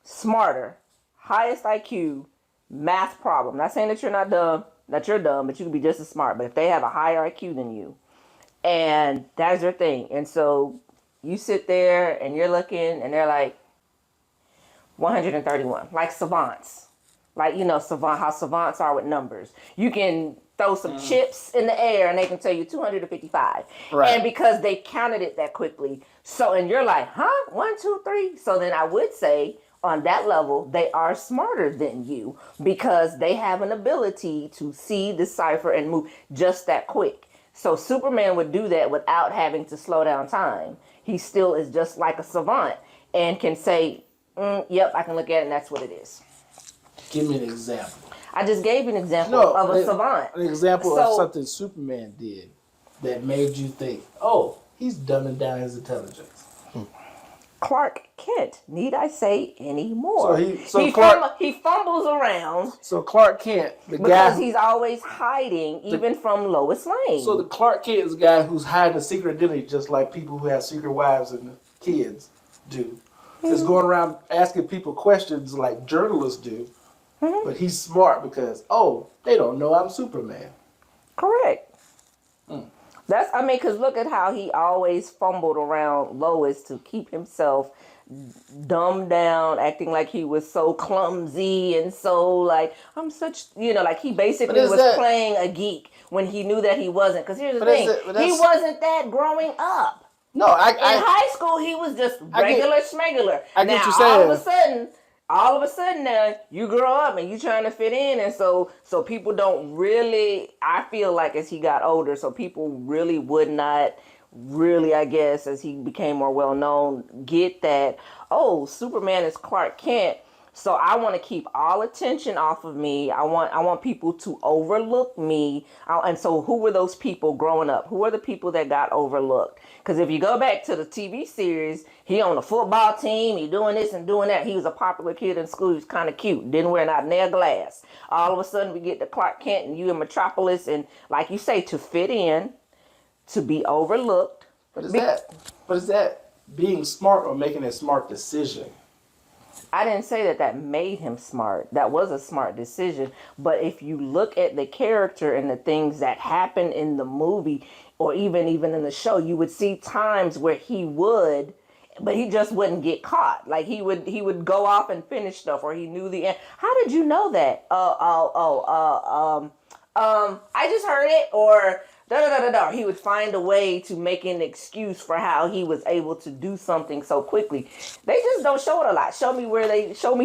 smarter, highest IQ, math problem. Not saying that you're not dumb, that you're dumb, but you can be just as smart. But if they have a higher IQ than you, and that's their thing, and so you sit there and you're looking, and they're like 131, like savants, like how savants are with numbers. You can throw some chips in the air and they can tell you 255, Right. and because they counted it that quickly, so and you're like, huh, 1, 2, 3. So then I would say on that level they are smarter than you because they have an ability to see, decipher, and move just that quick. So Superman would do that without having to slow down time. He still is just like a savant and can say, yep, I can look at it and that's what it is. Give me an example. I just gave you an example of a savant. An example of something Superman did that made you think, oh, he's dumbing down his intelligence. Clark Kent, need I say any more? He fumbles around. So Clark Kent, because he's always hiding, even from Lois Lane. So the Clark Kent is the guy who's hiding a secret identity, just like people who have secret wives and kids do. Is going around asking people questions like journalists do, but he's smart because they don't know I'm Superman. Correct. Because look at how he always fumbled around Lois to keep himself dumbed down, acting like he was so clumsy and so like, I'm such, like he basically was playing a geek when he knew that he wasn't. Because here's the thing, he wasn't that growing up. No, in high school, he was just regular schmegular. I get you saying. All of a sudden now, you grow up and you trying to fit in, and so people don't really, I feel like as he got older, so people really would not really, I guess, as he became more well known, get that, Superman is Clark Kent. So I want to keep all attention off of me. I want people to overlook me. And so who were those people growing up? Who are the people that got overlooked? Because if you go back to the TV series, he on the football team, he doing this and doing that. He was a popular kid in school. He was kind of cute. Didn't wear not nail glass. All of a sudden we get to Clark Kent and you in Metropolis. And like you say, to fit in, to be overlooked. But is that being smart or making a smart decision? I didn't say that made him smart. That was a smart decision. But if you look at the character and the things that happen in the movie or even in the show, you would see times where he would, but he just wouldn't get caught. Like he would go off and finish stuff, or he knew the end. How did you know that? I just heard it, or da. He would find a way to make an excuse for how he was able to do something so quickly. They just don't show it a lot. Show me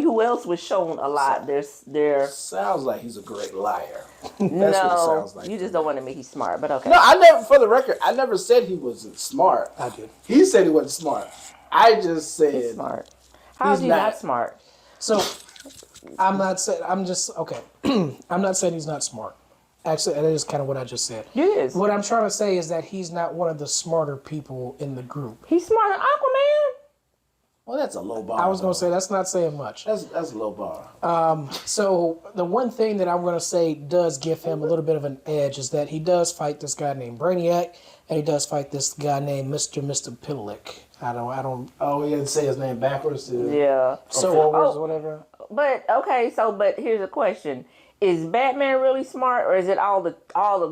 who else was shown a lot. Sounds like he's a great liar. That's no, what it sounds like. You just don't want to make he's smart, but okay. No, for the record, I never said he wasn't smart. I did. He said he wasn't smart. I just said he's smart. How is he not smart? So I'm not saying I'm not saying he's not smart. Actually, that is kind of what I just said. It is. What I'm trying to say is that he's not one of the smarter people in the group. He's smarter than Aquaman. Well, that's a low bar. I was going to say, that's not saying much. That's a low bar. So the one thing that I'm going to say does give him a little bit of an edge is that he does fight this guy named Brainiac, and he does fight this guy named Mr. Pillick. I don't. Oh, he didn't say his name backwards. Yeah. So forwards or whatever. But here's a question. Is Batman really smart, or is it all the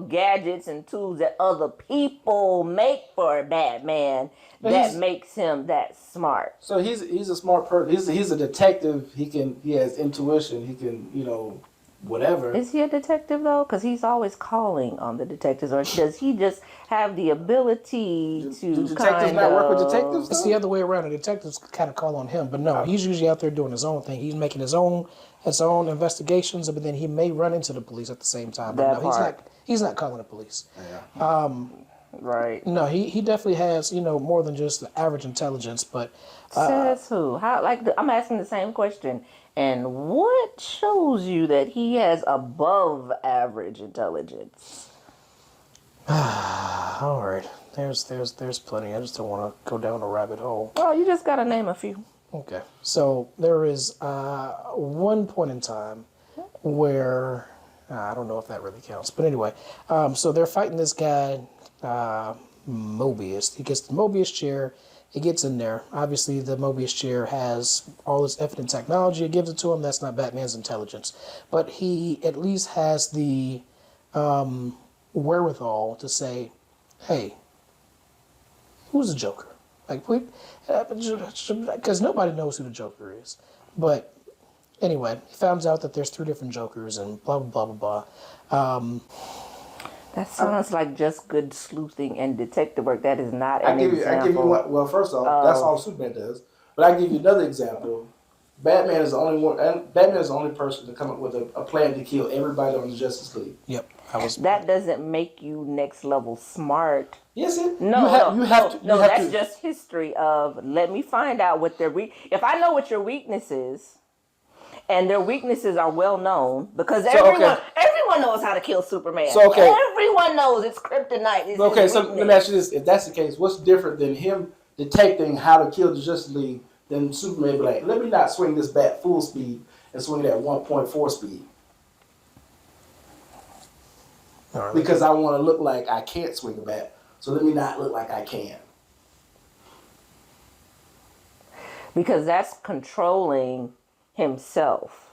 gadgets and tools that other people make for Batman that makes him that smart? So he's a smart person. He's a detective. He has intuition. He can whatever. Is he a detective though? Because he's always calling on the detectives, or does he just have the ability to? Do detectives not work with detectives? It's the other way around. The detectives kind of call on him, but no, he's usually out there doing his own thing. He's making his own investigations, but then he may run into the police at the same time. But no, he's not calling the police. Yeah. Right. No, he definitely has, more than just the average intelligence, but Says who? How? Like I'm asking the same question. And what shows you that he has above average intelligence? all right. There's plenty. I just don't want to go down a rabbit hole. Well, you just gotta name a few. Okay. So there is one point in time where I don't know if that really counts, but anyway, so they're fighting this guy, Mobius. He gets the Mobius chair. He gets in there. Obviously, the Mobius chair has all this infinite technology. It gives it to him. That's not Batman's intelligence, but he at least has the wherewithal to say, "Hey, who's the Joker?" Like, because nobody knows who the Joker is. But anyway, he finds out that there's 3 different Jokers and blah, blah, blah, blah, blah. That sounds like just good sleuthing and detective work. That is not I an give you example. one. Well, first off, that's all Superman does. But I give you another example. Batman is the only one. And Batman is the only person to come up with a plan to kill everybody on the Justice League. Yep. That doesn't make you next level smart. Yes, it. No, No, that's just history of let me find out what their if I know what your weakness is, and their weaknesses are well known because everyone knows how to kill Superman. So okay, everyone knows it's kryptonite. It's okay, so let me ask you this: if that's the case, what's different than him detecting how to kill the Justice League than Superman be like, let me not swing this bat full speed and swing it at 1.4 speed? Right. Because I want to look like I can't swing a bat. So let me not look like I can. Because that's controlling himself.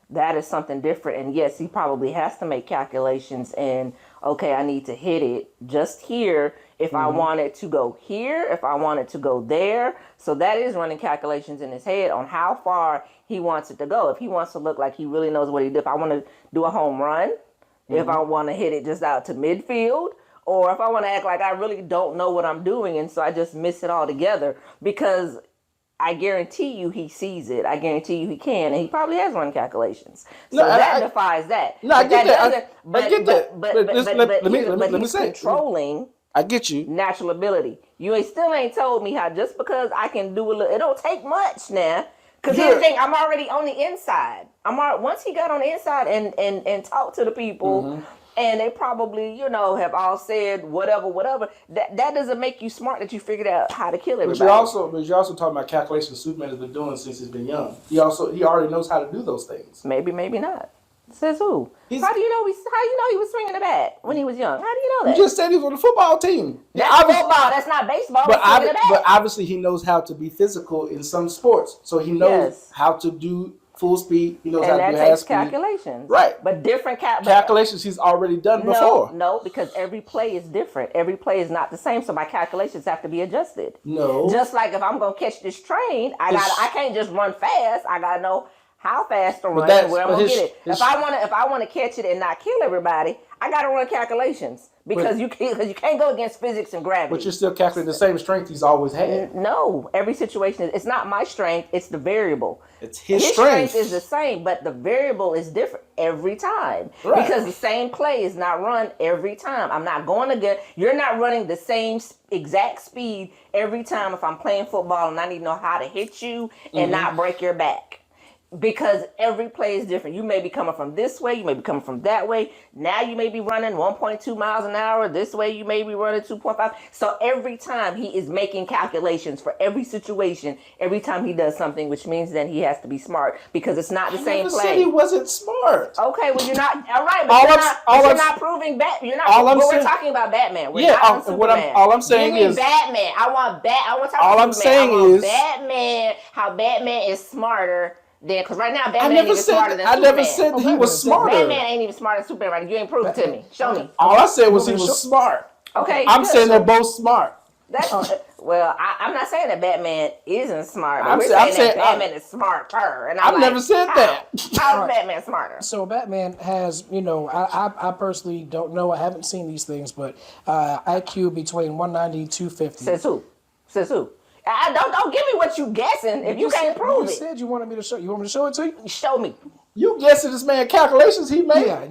That is something different. And yes, he probably has to make calculations and, okay, I need to hit it just here if I want it to go here, if I want it to go there. So that is running calculations in his head on how far he wants it to go. If he wants to look like he really knows what he did, if I want to do a home run, if I want to hit it just out to midfield, or if I want to act like I really don't know what I'm doing and so I just miss it all together, because I guarantee you he sees it. I guarantee you he can, and he probably has run calculations. So that defies that. No, I get that. I get that. But let me say, controlling. I get you. Natural ability. You still ain't told me how just because I can do a little, it don't take much now. Because here's the thing, I'm already on the inside. Once he got on the inside and talked to the people, and they probably, have all said whatever. That doesn't make you smart that you figured out how to kill everybody. But you're also talking about calculations Superman has been doing since he's been young. He already knows how to do those things. Maybe not. Says who? How do you know he was swinging the bat when he was young? How do you know that? You just said he was on the football team. That's football. That's not baseball. But obviously he knows how to be physical in some sports. So he knows how to do full speed. He knows how to do half speed. And that takes calculations. Right. But different calculations he's already done before. No, because every play is different. Every play is not the same. So my calculations have to be adjusted. No. Just like if I'm going to catch this train, I can't just run fast. I got to know how fast to run and where I'm going to get it. If I want to catch it and not kill everybody, I got to run calculations because you can't go against physics and gravity. But you're still calculating the same strength he's always had. No, every situation it's not my strength, it's the variable. It's his strength is the same, but the variable is different every time. Right. Because the same play is not run every time. I'm not going to you're not running the same exact speed every time if I'm playing football and I need to know how to hit you and not break your back. Because every play is different. You may be coming from this way. You may be coming from that way. Now you may be running 1.2 miles an hour. This way you may be running 2.5. So every time he is making calculations for every situation, every time he does something, which means then he has to be smart because it's not the same play. Said he wasn't smart. Okay, well you're not. All right, but you're not proving Batman. You're not. We're talking about Batman. We're not on Superman. All I'm saying is Batman. I want to talk all about I'm saying is Batman. How Batman is smarter. Because right now, Batman ain't even smarter than Superman. I never said that he was smarter. Batman ain't even smarter than Superman. Right? You ain't proved it to me. Show me. All I said was he was smart. Okay. I'm saying they're both smart. Well, I'm not saying that Batman isn't smart. But I'm saying that Batman is smarter. And I've never said that. How is Batman smarter? So Batman has, I personally don't know. I haven't seen these things, but IQ between 190 and 250. Says who? Don't give me what you guessing if you can't prove it. You said you wanted me to show. You want me to show it to you? Show me. You guessing this man calculations he made? Yeah,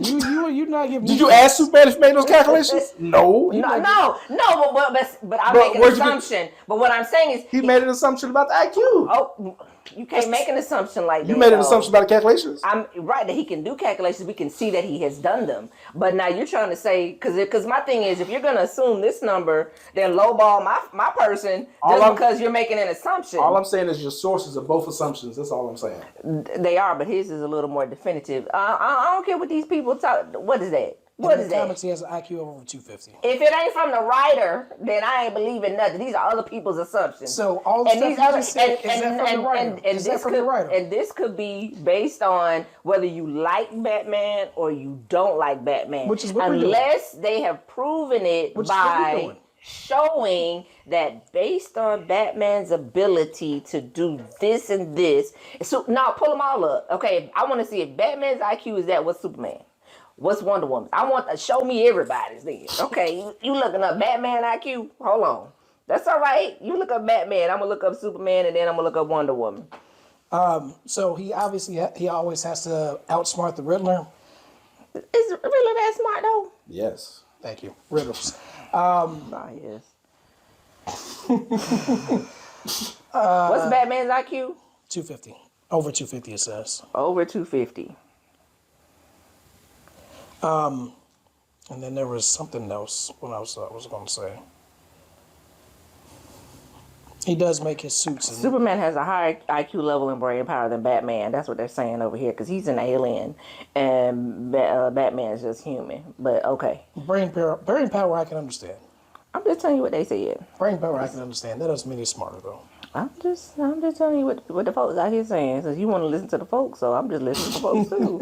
you not giving. Did you ask Superman if he made those calculations? No. But I'm But making an assumption. But what I'm saying is he made an assumption about the IQ. oh, you can't make an assumption like that. You made an though. assumption about the calculations. I'm right that he can do calculations. We can see that he has done them. But now you're trying to say because my thing is if you're going to assume this number, then lowball my person because you're making an assumption. All I'm saying is your sources are both assumptions. That's all I'm saying. They are, but his is a little more definitive. I don't care what these people talk. What is that? What is that? Comics, he has an IQ of over 250. If it ain't from the writer, then I ain't believing nothing. These are other people's assumptions. So all the stuff you just said, is that from the writer? Is that from the writer? And this could be based on whether you like Batman or you don't like Batman. Which is what we're doing. Unless they have proven it by showing that based on Batman's ability to do this and this. So now pull them all up. Okay, I want to see if Batman's IQ is that what's Superman. What's Wonder Woman? I want to show me everybody's then. Okay, you looking up Batman IQ? Hold on. That's all right. You look up Batman. I'm going to look up Superman, and then I'm going to look up Wonder Woman. So he obviously, he always has to outsmart the Riddler. Is Riddler that smart, though? Yes. Thank you. Riddles. Yes. What's Batman's IQ? 250. Over 250, it says. Over 250. And then there was something else what I was going to say. He does make his suits. Superman has a higher IQ level and brain power than Batman. That's what they're saying over here because he's an alien and Batman is just human. But okay. Brain power I can understand. I'm just telling you what they said. Brain power I can understand. That doesn't mean he's smarter though. I'm just telling you what the folks out here saying. Since you want to listen to the folks, so I'm just listening to folks too.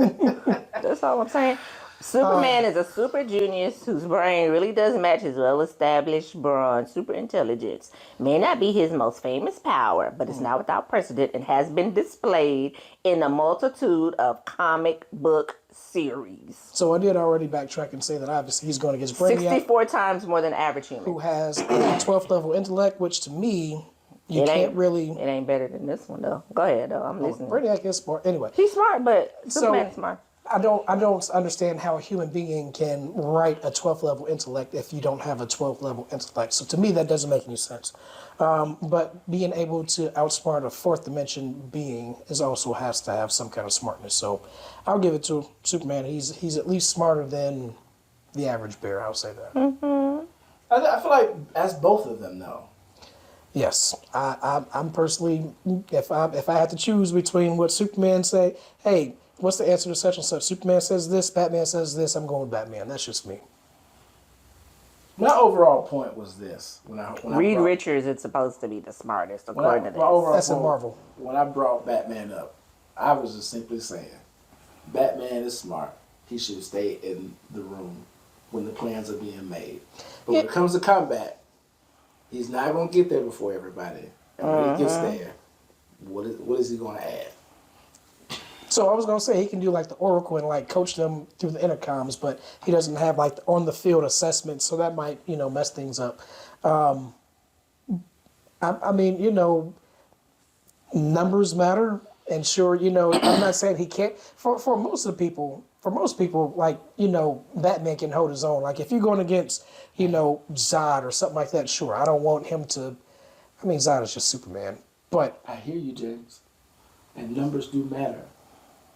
That's all I'm saying. Superman is a super genius whose brain really does match his well-established bronze super intelligence. May not be his most famous power, but it's not without precedent and has been displayed in a multitude of comic book series. So I did already backtrack and say that obviously he's going against Brainiac, 64 times more than average human. who has a 12th level intellect, which to me, It ain't better than this one though. Go ahead though. I'm listening. Brainiac is smart. Anyway, he's smart, but Superman's smart. I don't understand how a human being can write a 12th level intellect if you don't have a 12th level intellect. So to me, that doesn't make any sense. But being able to outsmart a fourth dimension being also has to have some kind of smartness. So I'll give it to Superman. He's at least smarter than the average bear. I'll say that. Mm-hmm. I feel like that's both of them though. Yes, I'm personally, if I had to choose between what Superman say, hey, what's the answer to such and such? Superman says this, Batman says this. I'm going with Batman. That's just me. My overall point was this: when Reed Richards is supposed to be the smartest according to this. That's in Marvel. When I brought Batman up, I was just simply saying, Batman is smart. He should stay in the room when the plans are being made. But when it comes to combat, he's not going to get there before everybody. And when he gets there, what is he going to add? So I was going to say he can do like the Oracle and like coach them through the intercoms, but he doesn't have like the on the field assessment, so that might, mess things up. I mean, numbers matter, and sure, I'm not saying he can't. For most people, like, Batman can hold his own. Like if you're going against, Zod or something like that, sure, I don't want him to. I mean, Zod is just Superman, but I hear you, James, and numbers do matter.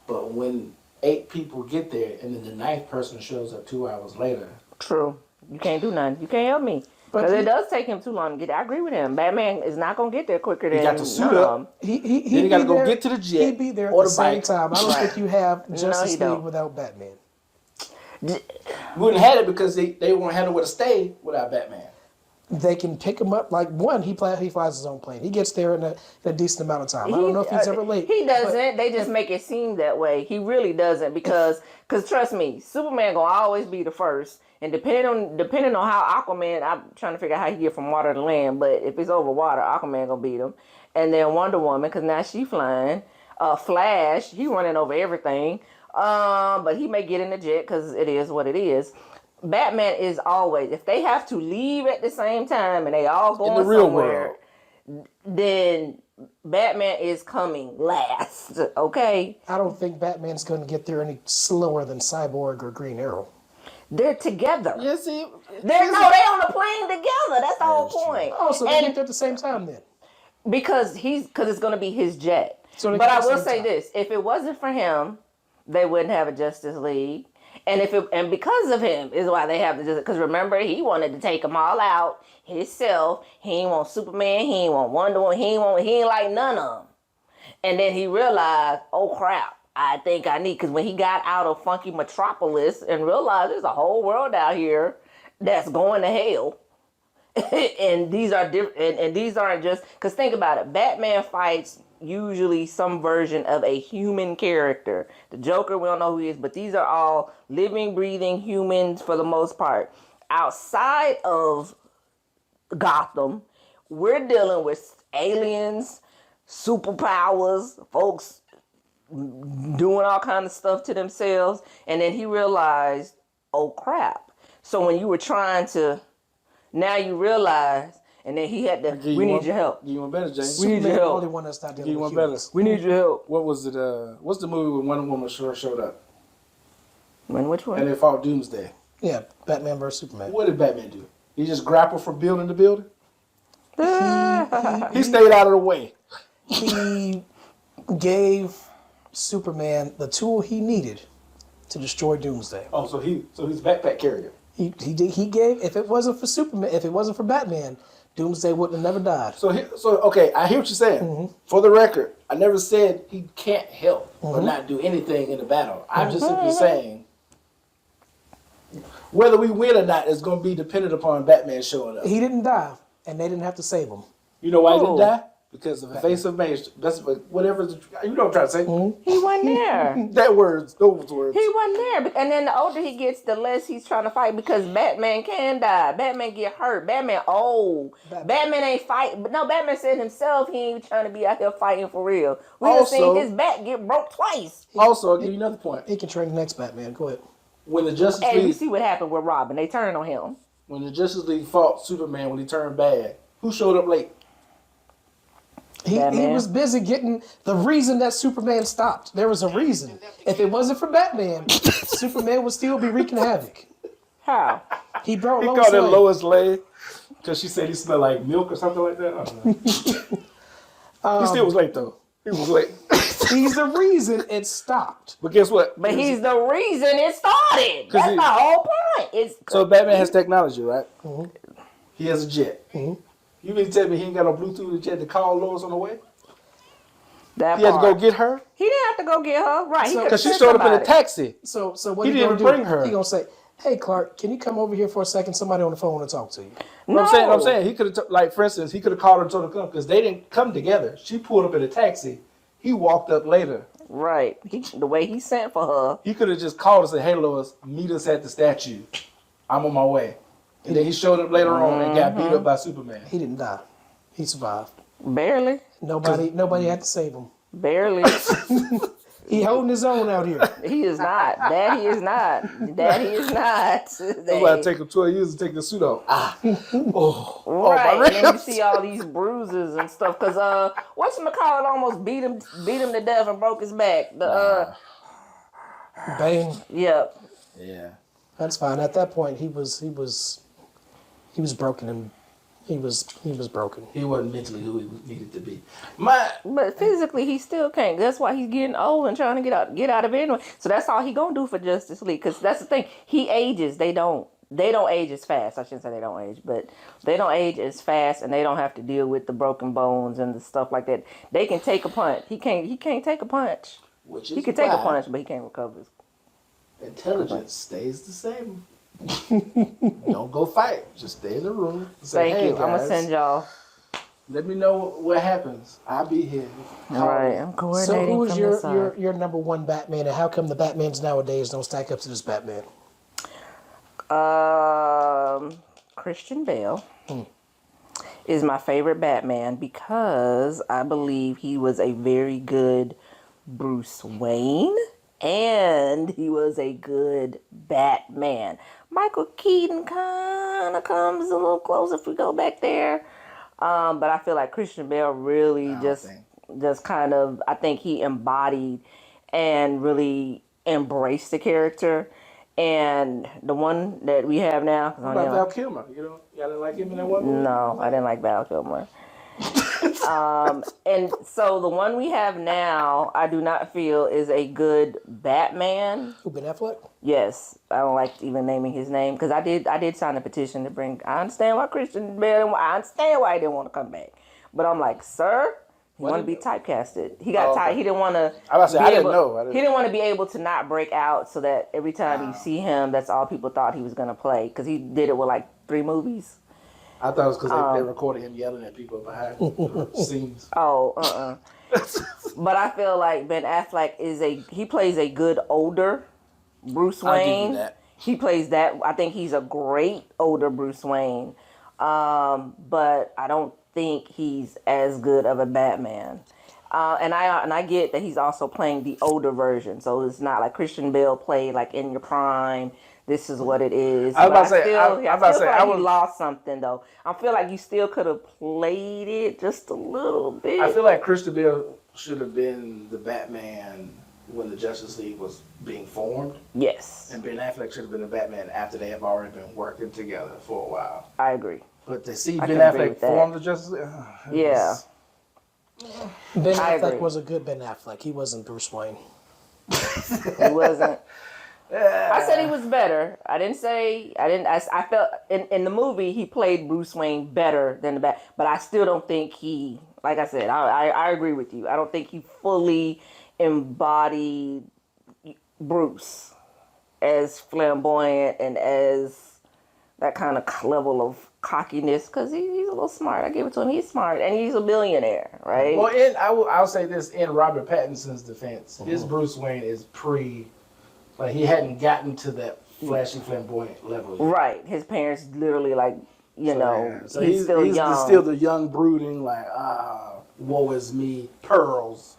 But when 8 people get there and then the 9th person shows up 2 hours later. True. You can't do nothing. You can't help me. Because it does take him too long to get there. I agree with him. Batman is not going to get there quicker than... He got to suit up. He got to go get to the jet. He'd be there at the same time. I don't think you have Justice League without Batman. We wouldn't have it because they won't have nowhere to stay without Batman. They can pick him up. Like he flies his own plane. He gets there in a decent amount of time. I don't know if he's ever late. He doesn't. They just make it seem that way. He really doesn't because trust me, Superman gonna always be the first. And depending on how Aquaman, I'm trying to figure out how he get from water to land. But if it's over water, Aquaman gonna beat him. And then Wonder Woman, because now she flying. Flash, he running over everything. But he may get in the jet because it is what it is. Batman is always, if they have to leave at the same time and they all going somewhere, then Batman is coming last. Okay, I don't think Batman's going to get there any slower than Cyborg or Green Arrow. they're together. Yeah, see, They on the plane together. That's the whole point. Oh, so they get there at the same time then. Because it's going to be his jet. So they But get I the will same say time. this: if it wasn't for him, they wouldn't have a Justice League. And because of him is why they have the Justice. Because remember, he wanted to take them all out himself. He ain't want Superman. He ain't want Wonder Woman. He ain't like none of them. And then he realized, oh crap, I think I need, because when he got out of funky Metropolis and realized there's a whole world out here that's going to hell. And these are different, and these aren't just, because think about it, Batman fights usually some version of a human character. The Joker, we don't know who he is, but these are all living, breathing humans for the most part. Outside of Gotham, we're dealing with aliens, superpowers, folks doing all kinds of stuff to themselves. And then he realized, oh crap. So when you were trying to, now you realize, and then he had to, we need your help. Give you one better, James. We need Superman your the help. only one that's not Give dealing you with one better. humans. We need your help. What was it? What's the movie when Wonder Woman showed up When, which and one? they fought Doomsday? Yeah, Batman versus Superman. What did Batman do? He just grappled for building the building. He stayed out of the way. He gave Superman the tool he needed to destroy Doomsday. Oh, so he's backpack carrier. He gave, if it wasn't for Superman, if it wasn't for Batman, Doomsday wouldn't have never died. So okay, I hear what you're saying. For the record, I never said he can't help or not do anything in the battle. I'm just simply saying whether we win or not is going to be dependent upon Batman showing up. He didn't die, and they didn't have to save him. You know why he didn't Oh. die? Because of the face of Main Street. That's whatever. You know what I'm trying to say. He wasn't there. That words, those words. He wasn't there. And then the older he gets, the less he's trying to fight, because Batman can die. Batman get hurt. Batman old. Batman ain't fight. But no, Batman said himself he ain't trying to be out here fighting for real. We done Also- seen his back get broke twice. Also, I'll give you another point. He can train the next Batman. Go ahead. When the Justice Hey, we League, see what happened with Robin. They turned on him. when the Justice League fought Superman when he turned bad, who showed up late? He Batman. was busy getting the reason that Superman stopped. There was a reason. If it wasn't for Batman, Superman would still be wreaking havoc. How? He brought He Lois called it Lane. Lois Lane because she said he smelled like milk or something like that. I don't know. He still was late though. He was late. He's the reason it stopped. But guess what? But he's the reason it started. 'Cause That's he- the whole point. It's So Batman has technology, right? He has a jet. You mean to tell me he ain't got no Bluetooth jet to call Lois on the way? that He had to part. go get her He didn't have to go get her. Right. He So- could've because she said showed up in a somebody. taxi. So what He he gonna didn't do? bring her. He gonna say, "Hey Clark, can you come over here for a second? Somebody on the phone want to talk to you." No. I'm saying he could have, like for instance, he could have called her and told her to come because they didn't come together. She pulled up in a taxi. He walked up later. Right. The way he sent for her. He could have just called and said, "Hey, Lois, meet us at the statue. I'm on my way." And then he showed up later on and got beat up by Superman. He didn't die. He survived. Barely. Nobody had to save him. Barely. He holding his own out here. He is not. That he is not. That he is not. That's why it take him 12 years to take the suit off. Oh, Right. my And then you ribs. see all these bruises and stuff. Cause whatchamacallit almost beat him to death and broke his back. Bang. Yep. Yeah. That's fine. At that point, he was broken, and he was broken. He wasn't mentally who he needed to be. But physically he still can't. That's why he's getting old and trying to get out of it anyway. So that's all he gonna do for Justice League. Cause that's the thing. He ages. They don't age as fast. I shouldn't say they don't age, but they don't age as fast, and they don't have to deal with the broken bones and the stuff like that. They can take a punch. He can't take a punch. Which is He can take a why punch, but he can't recover. intelligence stays the same. Don't go fight. Just stay in the room. Say, Thank "Hey, you. I'm gonna guys, send y'all. let me know what happens. I'll be here." All right, I'm So coordinating who is from the side. your number one Batman, and how come the Batmans nowadays don't stack up to this Batman? Christian Bale is my favorite Batman because I believe he was a very good Bruce Wayne and he was a good Batman. Michael Keaton kind of comes a little close if we go back there. But I feel like Christian Bale really I don't think. just kind of, I think he embodied and really embraced the character. And the one that we have now, 'cause What I about know- Val Kilmer? Y'all didn't like him in that one movie? no, I didn't like Val Kilmer. And so the one we have now, I do not feel is a good Batman. Who, Ben Affleck? Yes, I don't like even naming his name because I did sign a petition to bring. I understand why Christian Bale. I understand why he didn't want to come back, but I'm like, sir, he want to be typecasted. He got tired. He didn't want to. I was about to say, I didn't know. He didn't want to be able to not break out, so that every time you see him, that's all people thought he was gonna play. Because he did it with like 3 movies. I thought it was because they recorded him yelling at people behind the scenes. Oh, But I feel like Ben Affleck he plays a good older Bruce I'll give you Wayne. that. He plays that. I think he's a great older Bruce Wayne. But I don't think he's as good of a Batman. And I get that he's also playing the older version, so it's not like Christian Bale played like in your prime. This is what it is. I was about to say, he lost something though. I feel like you still could have played it just a little bit. I feel like Christian Bale should have been the Batman when the Justice League was being formed. Yes, And Ben Affleck should have been the Batman after they have already been working together for a while. I agree. But to see I Ben can agree Affleck with that. form the Justice League, Yeah. Ben I Affleck agree. was a good Ben Affleck. He wasn't Bruce Wayne. He wasn't. I said he was better. I didn't say I didn't. I felt in the movie he played Bruce Wayne better than the Bat, but I still don't think he. Like I said, I agree with you. I don't think he fully embodied Bruce as flamboyant and as that kind of level of cockiness because he's a little smart. I give it to him. He's smart and he's a billionaire, right? Well, I'll say this in Robert Pattinson's defense, his Bruce Wayne is like he hadn't gotten to that flashy, flamboyant level yet. Right. His parents literally like, So he's still young. still the young brooding, like, woe is me, pearls,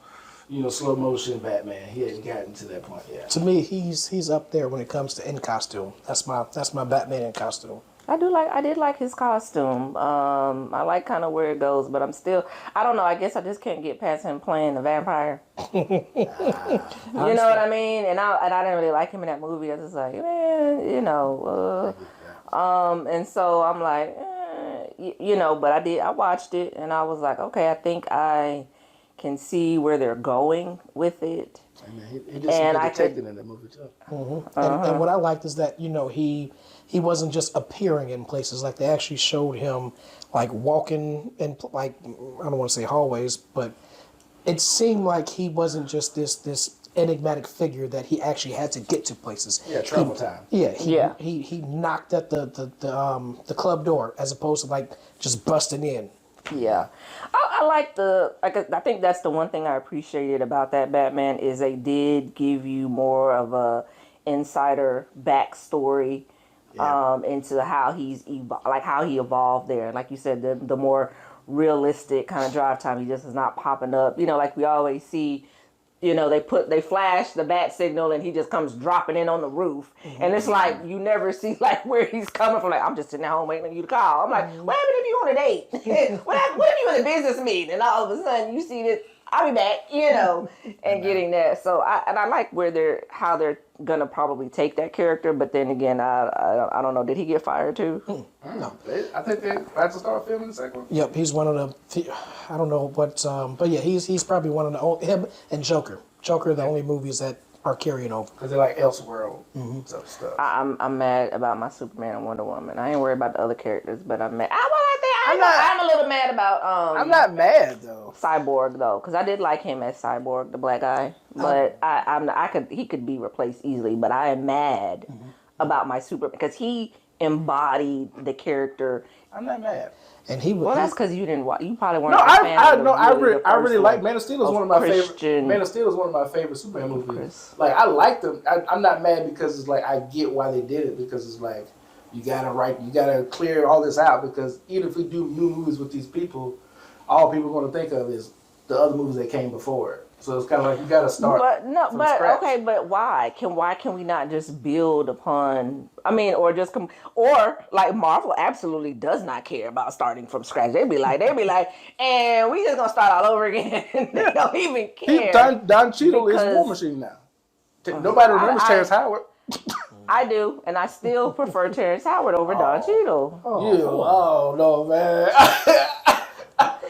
slow motion Batman. He hadn't gotten to that point yet. To me, he's up there when it comes to in costume. That's my Batman in costume. I did like his costume. I like kind of where it goes, but I don't know. I guess I just can't get past him playing the vampire. You know what I mean? And I didn't really like him in that movie. I was just like, man, and so I'm like, but I watched it and I was like, okay, I think I can see where they're going with it. He did some good detecting in that movie too. And what I liked is that he wasn't just appearing in places. Like they actually showed him like walking in like I don't want to say hallways, but it seemed like he wasn't just this enigmatic figure that he actually had to get to places. Yeah, travel time. Yeah, he knocked at the club door as opposed to like just busting in. Yeah, I like I think that's the one thing I appreciated about that Batman is they did give you more of a insider backstory into how how he evolved there. Like you said, the more realistic kind of drive time. He just is not popping up. Like we always see. They flash the bat signal and he just comes dropping in on the roof. And it's like, you never see like where he's coming from. Like, I'm just sitting at home waiting on you to call. I'm like, what happened if you on a date? what if you in a business meeting? And all of a sudden you see this, I'll be back, and getting that. So I like how they're gonna probably take that character. But then again, I don't know. Did he get fired too? No, I think they had to start filming the second one. Yep, he's one of the. I don't know what, but yeah, he's probably one of the him and Joker. Joker are the only movies that are carrying over. Because they're like Elseworld stuff. I'm mad about my Superman and Wonder Woman. I ain't worried about the other characters, but I'm mad. I'm a little mad about. I'm not mad though. Cyborg though, because I did like him as Cyborg, the black guy. But he could be replaced easily. But I am mad about my Superman because he embodied the character. I'm not mad. And he was. Well, that's because you didn't watch. You probably weren't. No, I really like like Man of Steel. Is one of my favorite. Man of Steel is one of my favorite Superman movies. Like I like them. I'm not mad because it's like I get why they did it because it's like you gotta clear all this out because even if we do new movies with these people, all people are going to think of is the other movies that came before it. So it's kind of like you got to start But no, from but scratch. okay, but why? Why can we not just build upon? I mean, or just or like Marvel absolutely does not care about starting from scratch. They be like, and we just gonna start all over again. They don't even care Don Cheadle is War because Machine now. Nobody remembers Terrence I Howard. I do, and I still prefer Terrence Howard over Don Cheadle. Oh no, man.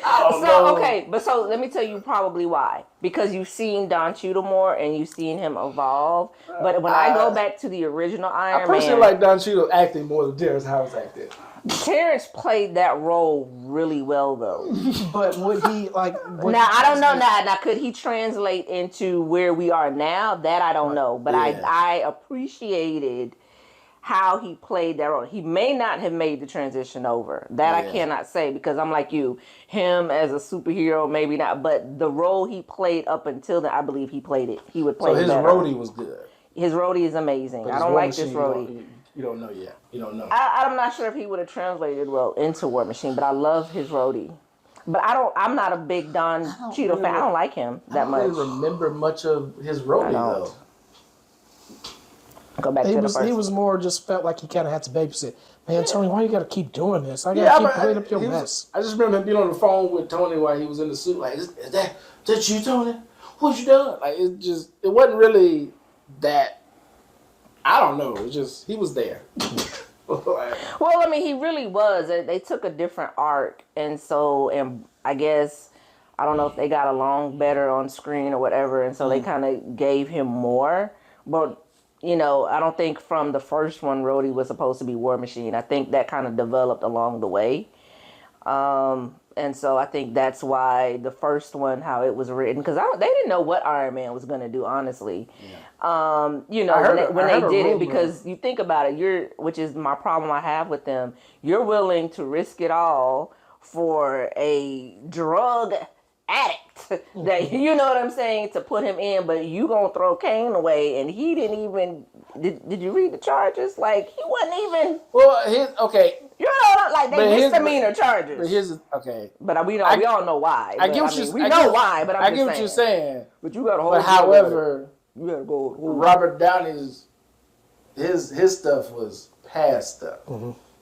I don't So know. okay, but so let me tell you probably why. Because you've seen Don Cheadle more and you've seen him evolve. But when I go back to the original I Iron personally Man, like Don Cheadle acting more than Terrence Howard's acting. Terrence played that role really well though. But would he like? Would Now he I don't know translate- now. Now could he translate into where we are now? That I don't know. But Yeah. I appreciated how he played that role. He may not have made the transition over. That I Yeah. cannot say because I'm like you. Him as a superhero, maybe not. But the role he played up until then, I believe he played it. He would play So his better. roadie was good. His roadie is amazing. But I his don't War like this Machine, roadie. You don't know yet. You don't know. I'm not sure if he would have translated well into War Machine, but I love his roadie. But I'm not a big Don Cheadle fan. I don't like him that I much. don't really remember much of his roadie I don't. though. Go back He to the was first. he was more just felt like he kind of had to babysit. Man, Tony, why you got to keep doing this? I got Yeah, to keep cleaning up your he was- mess. I just remember him being on the phone with Tony while he was in the suit. Like, is that you, Tony? What you done? Like, it wasn't really that. I don't know. It just he was there. Well, I mean, he really was. They took a different arc, and I guess I don't know if they got along better on screen or whatever, and so they kind of gave him more. But I don't think from the first one, Rhodey was supposed to be War Machine. I think that kind of developed along the way. And so I think that's why the first one, how it was written, because they didn't know what Iron Man was going to do, honestly. Yeah. When they heard a did it, rumor. because you think about it, which is my problem I have with them, you're willing to risk it all for a drug addict that, you know what I'm saying, to put him in, but you gonna throw Kane away, and he didn't even, did you read the charges? Like, he wasn't even, Well, okay. like, But they here's- misdemeanor charges. But here's okay. But we all know why. I get what you're. we know why, but I I'm get just what you're saying. But you gotta hold. But however, you gotta go. Robert Downey's his stuff was past stuff.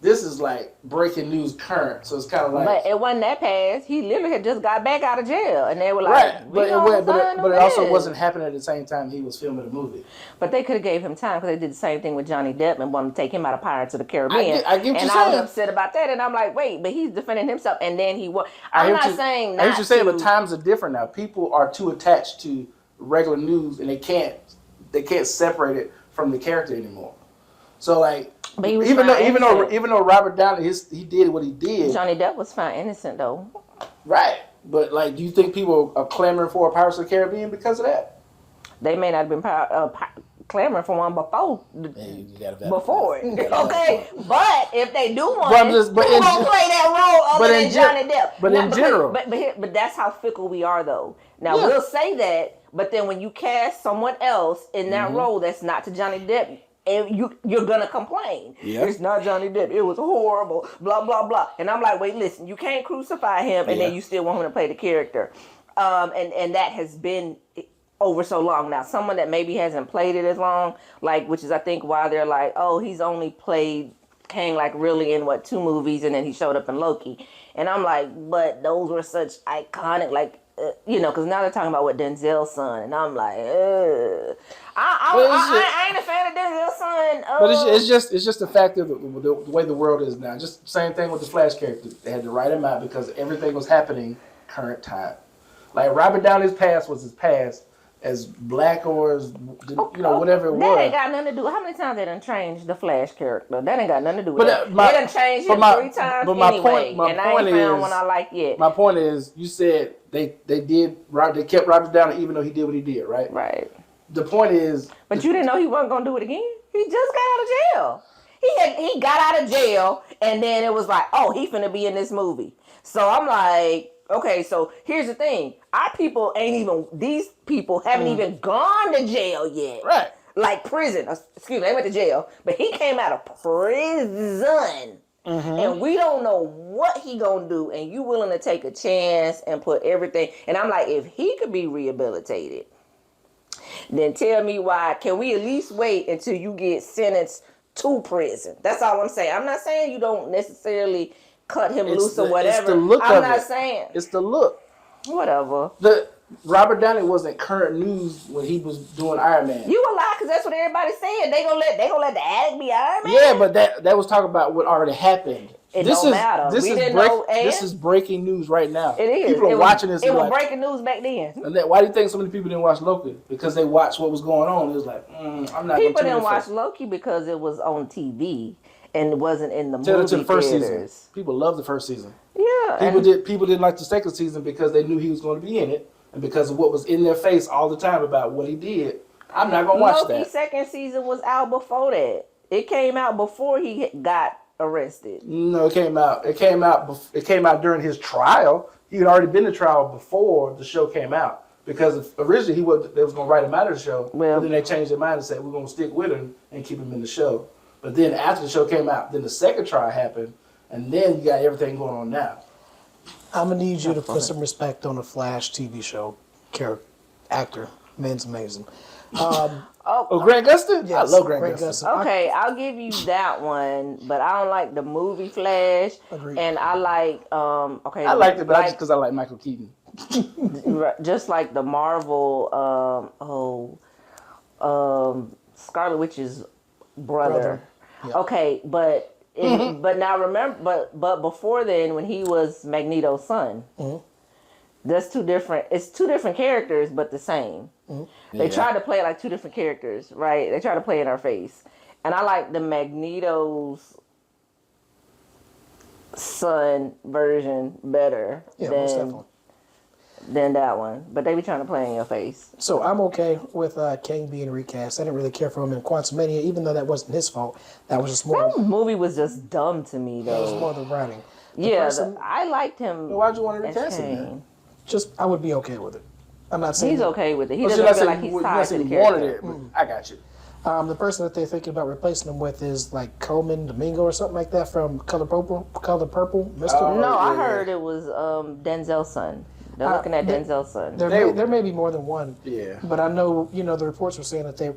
This is like breaking news current, so it's kind of like. But it wasn't that past. He literally had just got back out of jail, and they were like, Right, but it also wasn't happening at the same time he was filming the movie. But they could have gave him time because they did the same thing with Johnny Depp and wanted to take him out of Pirates of the Caribbean. I get what and you're I was saying. upset about that, and I'm like, wait, but he's defending himself, and then he was. I I'm hear not what you- saying I not hear what you're saying, to, but times are different now. People are too attached to regular news, and they can't separate it from the character anymore. So like, But he was even found innocent. though Robert Downey he did what he did, Johnny Depp was found innocent though. right? But like, do you think people are clamoring for a Pirates of the Caribbean because of that? They may not have been clamoring for one before. You gotta Before it, okay, but if they do want But I'm it, just- but who in gonna gen- play that role but other in than gen- Johnny Depp? but in general. but that's how fickle we are, though. Now Yeah. we'll say that, but then when you cast someone else in that role that's not to Johnny Depp, and you're gonna complain. Yeah. It's not Johnny Depp. It was horrible. Blah blah blah. And I'm like, wait, listen, you can't crucify him, and then Yeah. you still want him to play the character. And that has been over so long now. Someone that maybe hasn't played it as long, like, which is I think why they're like, oh, he's only played Kang like really in 2 movies, and then he showed up in Loki. And I'm like, but those were such iconic, like, because now they're talking about what Denzel's son, and I'm like, I ain't a fan of Denzel's son. But it's just the fact of the way the world is now. Just same thing with the Flash character. They had to write him out because everything was happening current time. Like Robert Downey's past was his past, as black or as whatever it was. That ain't got nothing to do. How many times they done changed the Flash character? That ain't got nothing to do with But, that. my- They done changed but him my- 3 times but my anyway, point- my and I point ain't found is- one I like yet. My point is, you said they kept Robert Downey even though he did what he did, right? Right. The point is, But you didn't know he wasn't gonna do it again. He just got out of jail. He got out of jail, and then it was like, oh, he finna be in this movie. So I'm like, okay. So here's the thing: these people haven't even gone to jail yet. right? Like prison. Excuse me, they went to jail, but he came out of prison. And we don't know what he gonna do, and you willing to take a chance and put everything. And I'm like, if he could be rehabilitated, then tell me why. Can we at least wait until you get sentenced to prison? That's all I'm saying. I'm not saying you don't necessarily cut him loose or whatever. It's the look I'm of not it. saying. It's the look. Whatever. The Robert Downey wasn't current news when he was doing Iron Man. You a lie, because that's what everybody said. They gonna let the addict be Iron Man? Yeah, but that was talking about what already happened. It don't matter. We didn't know. This is breaking news right now. It is. People are watching this. It was breaking news back then. And why do you think so many people didn't watch Loki? Because they watched what was going on. It was like, I'm not. People didn't watch Loki because it was on TV and it wasn't in the movie to the first theaters. season. People loved the first season. Yeah. People didn't like the second season because they knew he was going to be in it, and because of what was in their face all the time about what he did. I'm not gonna watch that. Loki's second season was out before that. It came out before he got arrested. No, it came out. It came out during his trial. He had already been to trial before the show came out. Because originally they was gonna write him out of the show, but then they changed their mind and said we're gonna stick with him and keep him in the show. But then after the show came out, then the second trial happened, and then you got everything going on now. I'm gonna need you to put some respect on the Flash TV show actor. Man's amazing. Grant Gustin? Yes, I love Grant Gustin. Okay, I'll give you that one, but I don't like the movie Flash. Agreed. And I like I liked it, but just because I like Michael Keaton. just like the Marvel Scarlet Witch's brother. Yeah. Okay, but but now remember, but before then, when he was Magneto's son, that's two different. It's two different characters, but the same. They tried to play it like two different characters, right? They tried to play in our face, and I like the Magneto's son version better than that one. But they be trying to play in your face. So I'm okay with Kang being recast. I didn't really care for him in Quantumania, even though that wasn't his fault. That was just more. That movie was just dumb to me, though. It was more the writing. I liked him. Why'd you want to recast him then? Just I would be okay with it. I'm not saying he's okay with it. He doesn't feel like he's tied to the character. I got you. The person that they're thinking about replacing him with is like Coleman Domingo or something like that from Color Purple. Mr. No, I heard it was Denzel's son. They're looking at Denzel's son. There may be more than one. Yeah. But I know, the reports were saying that they...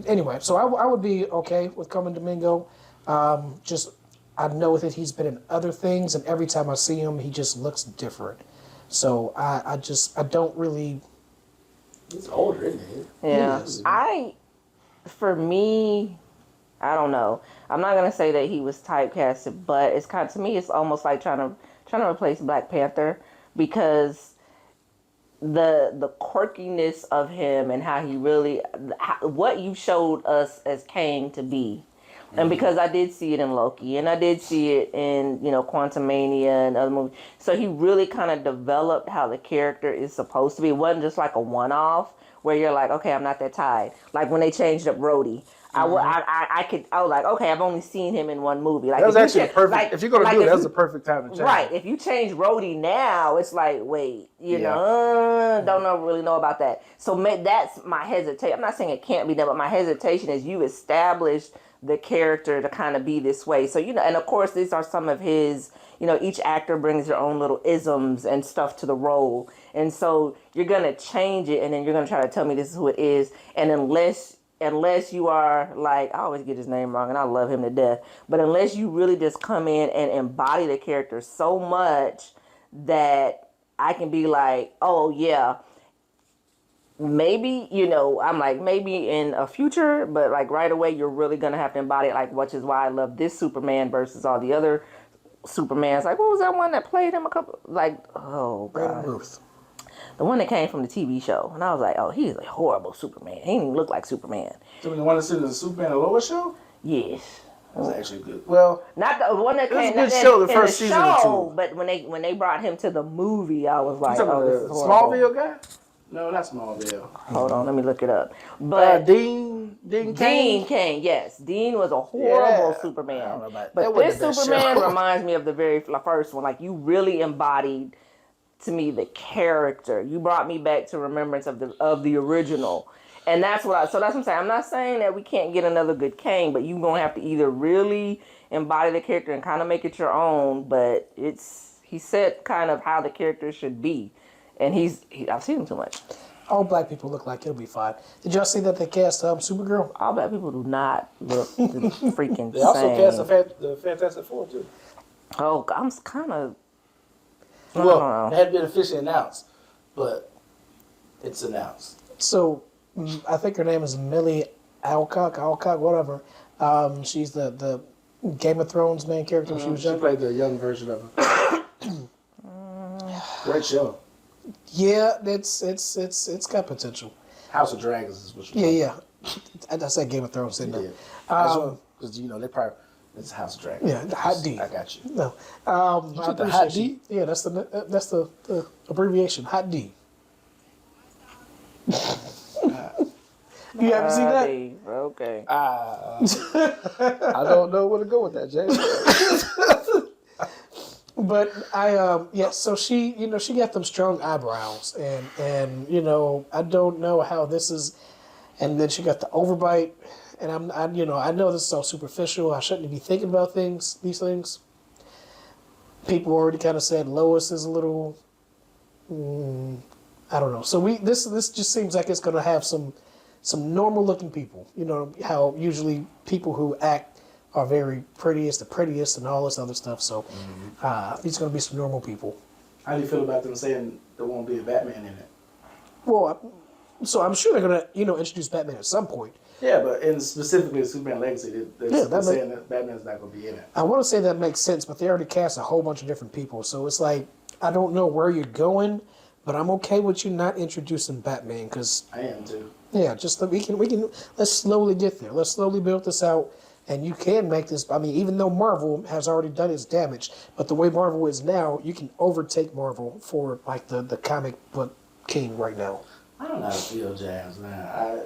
Anyway, so I would be okay with Coleman Domingo. I know that he's been in other things, and every time I see him, he just looks different. So I don't really... He's older, isn't he? Yeah. For me, I don't know. I'm not gonna say that he was typecasted, but it's kind of, to me, it's almost like trying to replace Black Panther, because the quirkiness of him and how he really, what you showed us as Kang to be. And because I did see it in Loki, and I did see it in, Quantumania and other movies. So he really kind of developed how the character is supposed to be. It wasn't just like a one-off where you're like, okay, I'm not that tied. Like when they changed up Rhodey. I was like, okay, I've only seen him in one movie. Like, that was actually perfect. Like, if you're going to do it, that's the perfect time to change. Right. If you change Rhodey now, it's like, wait, don't really know about that. So that's my hesitation. I'm not saying it can't be done, but my hesitation is you established the character to kind of be this way. So, and of course, these are some of his, each actor brings their own little isms and stuff to the role. And so you're going to change it, and then you're going to try to tell me this is who it is. And unless you are like, I always get his name wrong and I love him to death, but unless you really just come in and embody the character so much that I can be like, oh yeah, maybe, I'm like, maybe in a future, but like right away, you're really going to have to embody it, like, which is why I love this Superman versus all the other Supermans. Like, what was that one that played him oh, God. Ruth. The one that came from the TV show. And I was like, oh, he's a horrible Superman. He didn't even look like Superman. So the one that's in the Superman and Lois show? Yes. That was actually good. Well, not the one that came. It was a good show, the first season or two. But when they brought him to the movie, I was like, oh, this is horrible. Smallville guy? No, not Smallville. Hold on, let me look it up. But Dean Cain, yes. Dean was a horrible Superman. I don't know about but that. This Superman reminds me of the very first one. Like, you really embodied, to me, the character. You brought me back to remembrance of the original. And that's that's what I'm saying. I'm not saying that we can't get another good Kang, but you're gonna have to either really embody the character and kind of make it your own. But he said kind of how the character should be, and I've seen him too much. All black people look like it'll be fine. Did y'all see that they cast Supergirl? All black people do not look the freaking They also same. cast the Fantastic Four too. Oh, I'm kind of. Well, it hadn't been officially announced, but it's announced. So, I think her name is Millie Alcock, whatever. She's the Game of Thrones main character when she was She young. played the young version of her. Great show. Yeah, it's got potential. House of Dragons is what she. Yeah. I said Game of Thrones, didn't I? Yeah. Because they probably it's House of Dragons. Yeah, hot D. I got you. No, You I took the appreciate hot you. D? Yeah, that's the abbreviation, hot D. You haven't seen that? Okay. I don't know where to go with that, Jay. But so she got them strong eyebrows, and I don't know how this is, and then she got the overbite, and I know this is all superficial. I shouldn't be thinking about these things. People already kind of said Lois is a little, I don't know. So this just seems like it's gonna have some normal looking people. You know how usually people who act are very the prettiest and all this other stuff. So these are going to be some normal people. How do you feel about them saying there won't be a Batman in it? Well, so I'm sure they're going to introduce Batman at some point. Yeah, but specifically Superman Legacy, they're saying that Batman's not going to be in it. I want to say that makes sense, but they already cast a whole bunch of different people. So it's like, I don't know where you're going, but I'm okay with you not introducing Batman because I am too. Yeah, just we can let's slowly get there. Let's slowly build this out. And you can make this, I mean, even though Marvel has already done its damage, but the way Marvel is now, you can overtake Marvel for, like, the comic book king right now. I don't know how to feel, Jazz, man. I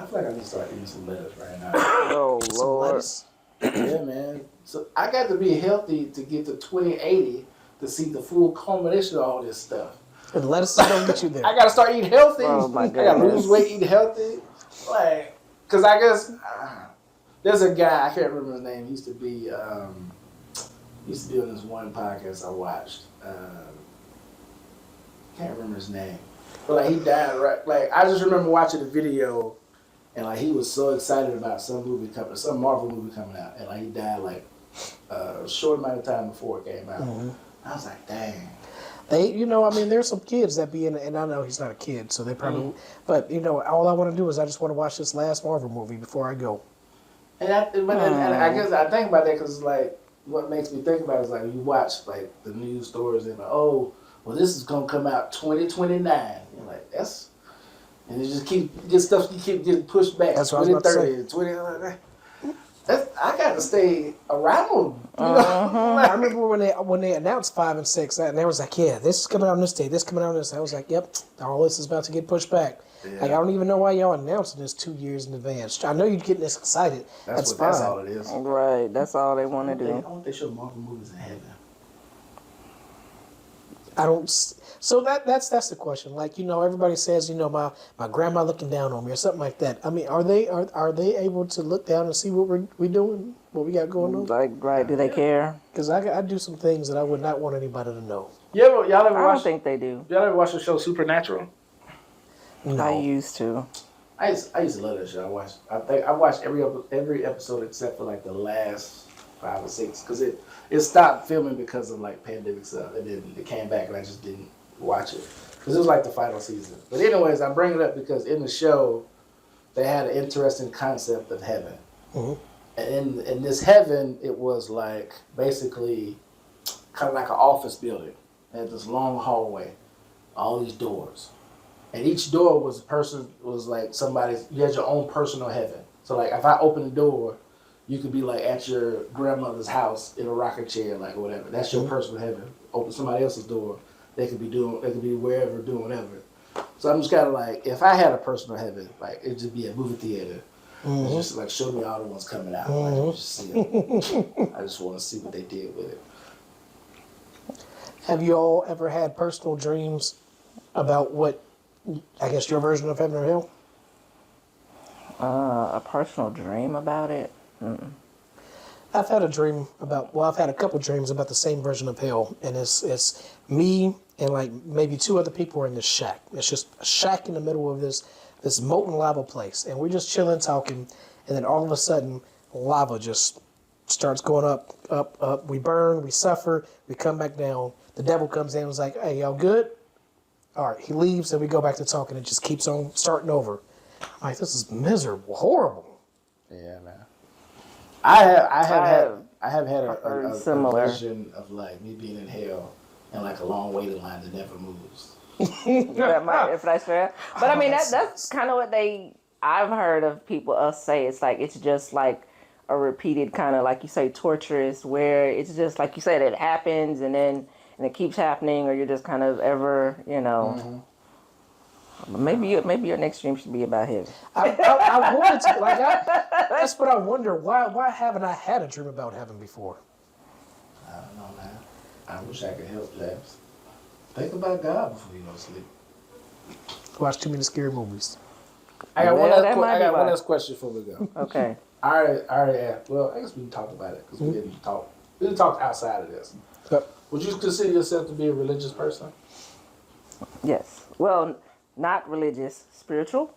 feel like I need to start eating some lettuce right now. Oh, Some Lord. lettuce. Yeah, man. So I got to be healthy to get to 2080 to see the full culmination of all this stuff. And lettuce is going to get you there. I got to start eating healthy. Oh, my I got to goodness. lose weight, eat healthy. Like, because I guess... there's a guy, I can't remember his name, he used to be on this one podcast I watched. Can't remember his name. But like he died right like I just remember watching the video and like he was so excited about some Marvel movie coming out, and like he died like a short amount of time before it came out. Mm-hmm. I was like, dang. There's some kids that be in it, and I know he's not a kid, so they probably but all I want to do is I just want to watch this last Marvel movie before I go. And I guess I think about that because like what makes me think about it is like you watch like the news stories and like, oh, well this is gonna come out 2029. You're like and it just keep getting pushed back. That's what I was about to say. 2030. I got to stay around. I remember when they announced 5 and 6, and they was like, yeah, this is coming out on this day, this coming out on this. I was like, yep, all this is about to get pushed back. Yeah. Like, I don't even know why y'all announcing this 2 years in advance. I know you're getting this excited. That's fine. That's all it is. Right, that's all they want to do. I want they show Marvel movies in heaven. I don't. So that's the question. Like, everybody says, my grandma looking down on me or something like that. I mean, are they able to look down and see what we're doing, what we got going on? Like, right? Do they care? Because I do some things that I would not want anybody to know. Y'all ever I watch? don't think they do. Y'all ever watch the show Supernatural? No. I used to. I used to love that show. I watched every episode except for like the last 5 or 6 because it stopped filming because of like pandemic stuff, and then it came back and I just didn't watch it because it was like the final season. But anyways, I bring it up because in the show they had an interesting concept of heaven, and in this heaven it was like basically kind of like an office building. It had this long hallway, all these doors. And each door was like somebody's, you had your own personal heaven. So like if I open the door, you could be like at your grandmother's house in a rocking chair, like whatever. That's your personal heaven. Open somebody else's door, they could be wherever doing whatever. So I'm just kind of like, if I had a personal heaven, like it'd just be a movie theater. It's just like show me all the ones coming out. Like, just see them. I just want to see what they did with it. Have you all ever had personal dreams about what, I guess, your version of heaven or hell? A personal dream about it. I've had a dream about. Well, I've had a couple dreams about the same version of hell, and it's me and like maybe two other people are in this shack. It's just a shack in the middle of this molten lava place, and we're just chilling, talking, and then all of a sudden, lava just starts going up, up, up. We burn, we suffer, we come back down. The devil comes in and was like, "Hey, y'all good?" All right, he leaves, and we go back to talking. It just keeps on starting over. I'm like, this is miserable, horrible. Yeah, man. I have had heard a similar. vision of like me being in hell and like a long waiting line that never moves. That might, if that's fair. But I mean, that that's kind of what I've heard of people us say. It's like, it's just like a repeated kind of, like you say, torturous, where it's just like you said, it happens and then and it keeps happening, or you're just kind of ever, maybe your next dream should be about heaven. I wanted to, like, that's what I wonder. Why haven't I had a dream about heaven before? I don't know, man. I wish I could help, James. Think about God before you go to sleep. Watch too many scary movies. I got Well, one last question before we go. Okay. I already asked. Well, I guess we can talk about it because we didn't talk. We didn't talk outside of this. Yep. Would you consider yourself to be a religious person? Yes. Well, not religious, spiritual,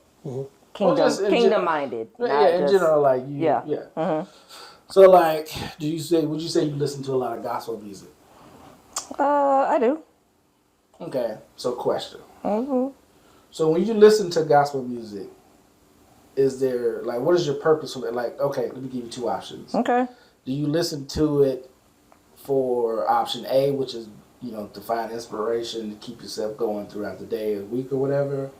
just in kingdom minded. Yeah, in general, like you. Yeah. Yeah. So, like, would you say you listen to a lot of gospel music? I do. Okay. So, question. So, when you listen to gospel music, is there like what is your purpose for it? Like, okay, let me give you two options. Okay. Do you listen to it for option A, which is to find inspiration to keep yourself going throughout the day or week or whatever?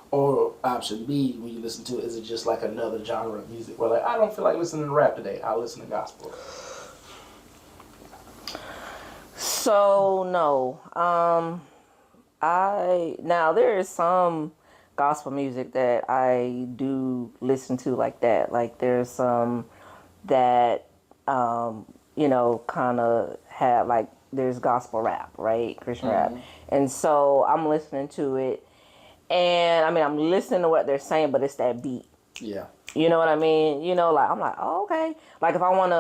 Or option B, when you listen to it, is it just like another genre of music where like I don't feel like listening to rap today, I'll listen to gospel? So no. Now there is some gospel music that I do listen to like that. Like there's some that kind of have like there's gospel rap, right? Christian rap. And so I'm listening to it, and I mean I'm listening to what they're saying, but it's that beat. Yeah. You know what I mean? Like I'm like, oh, okay. Like if I want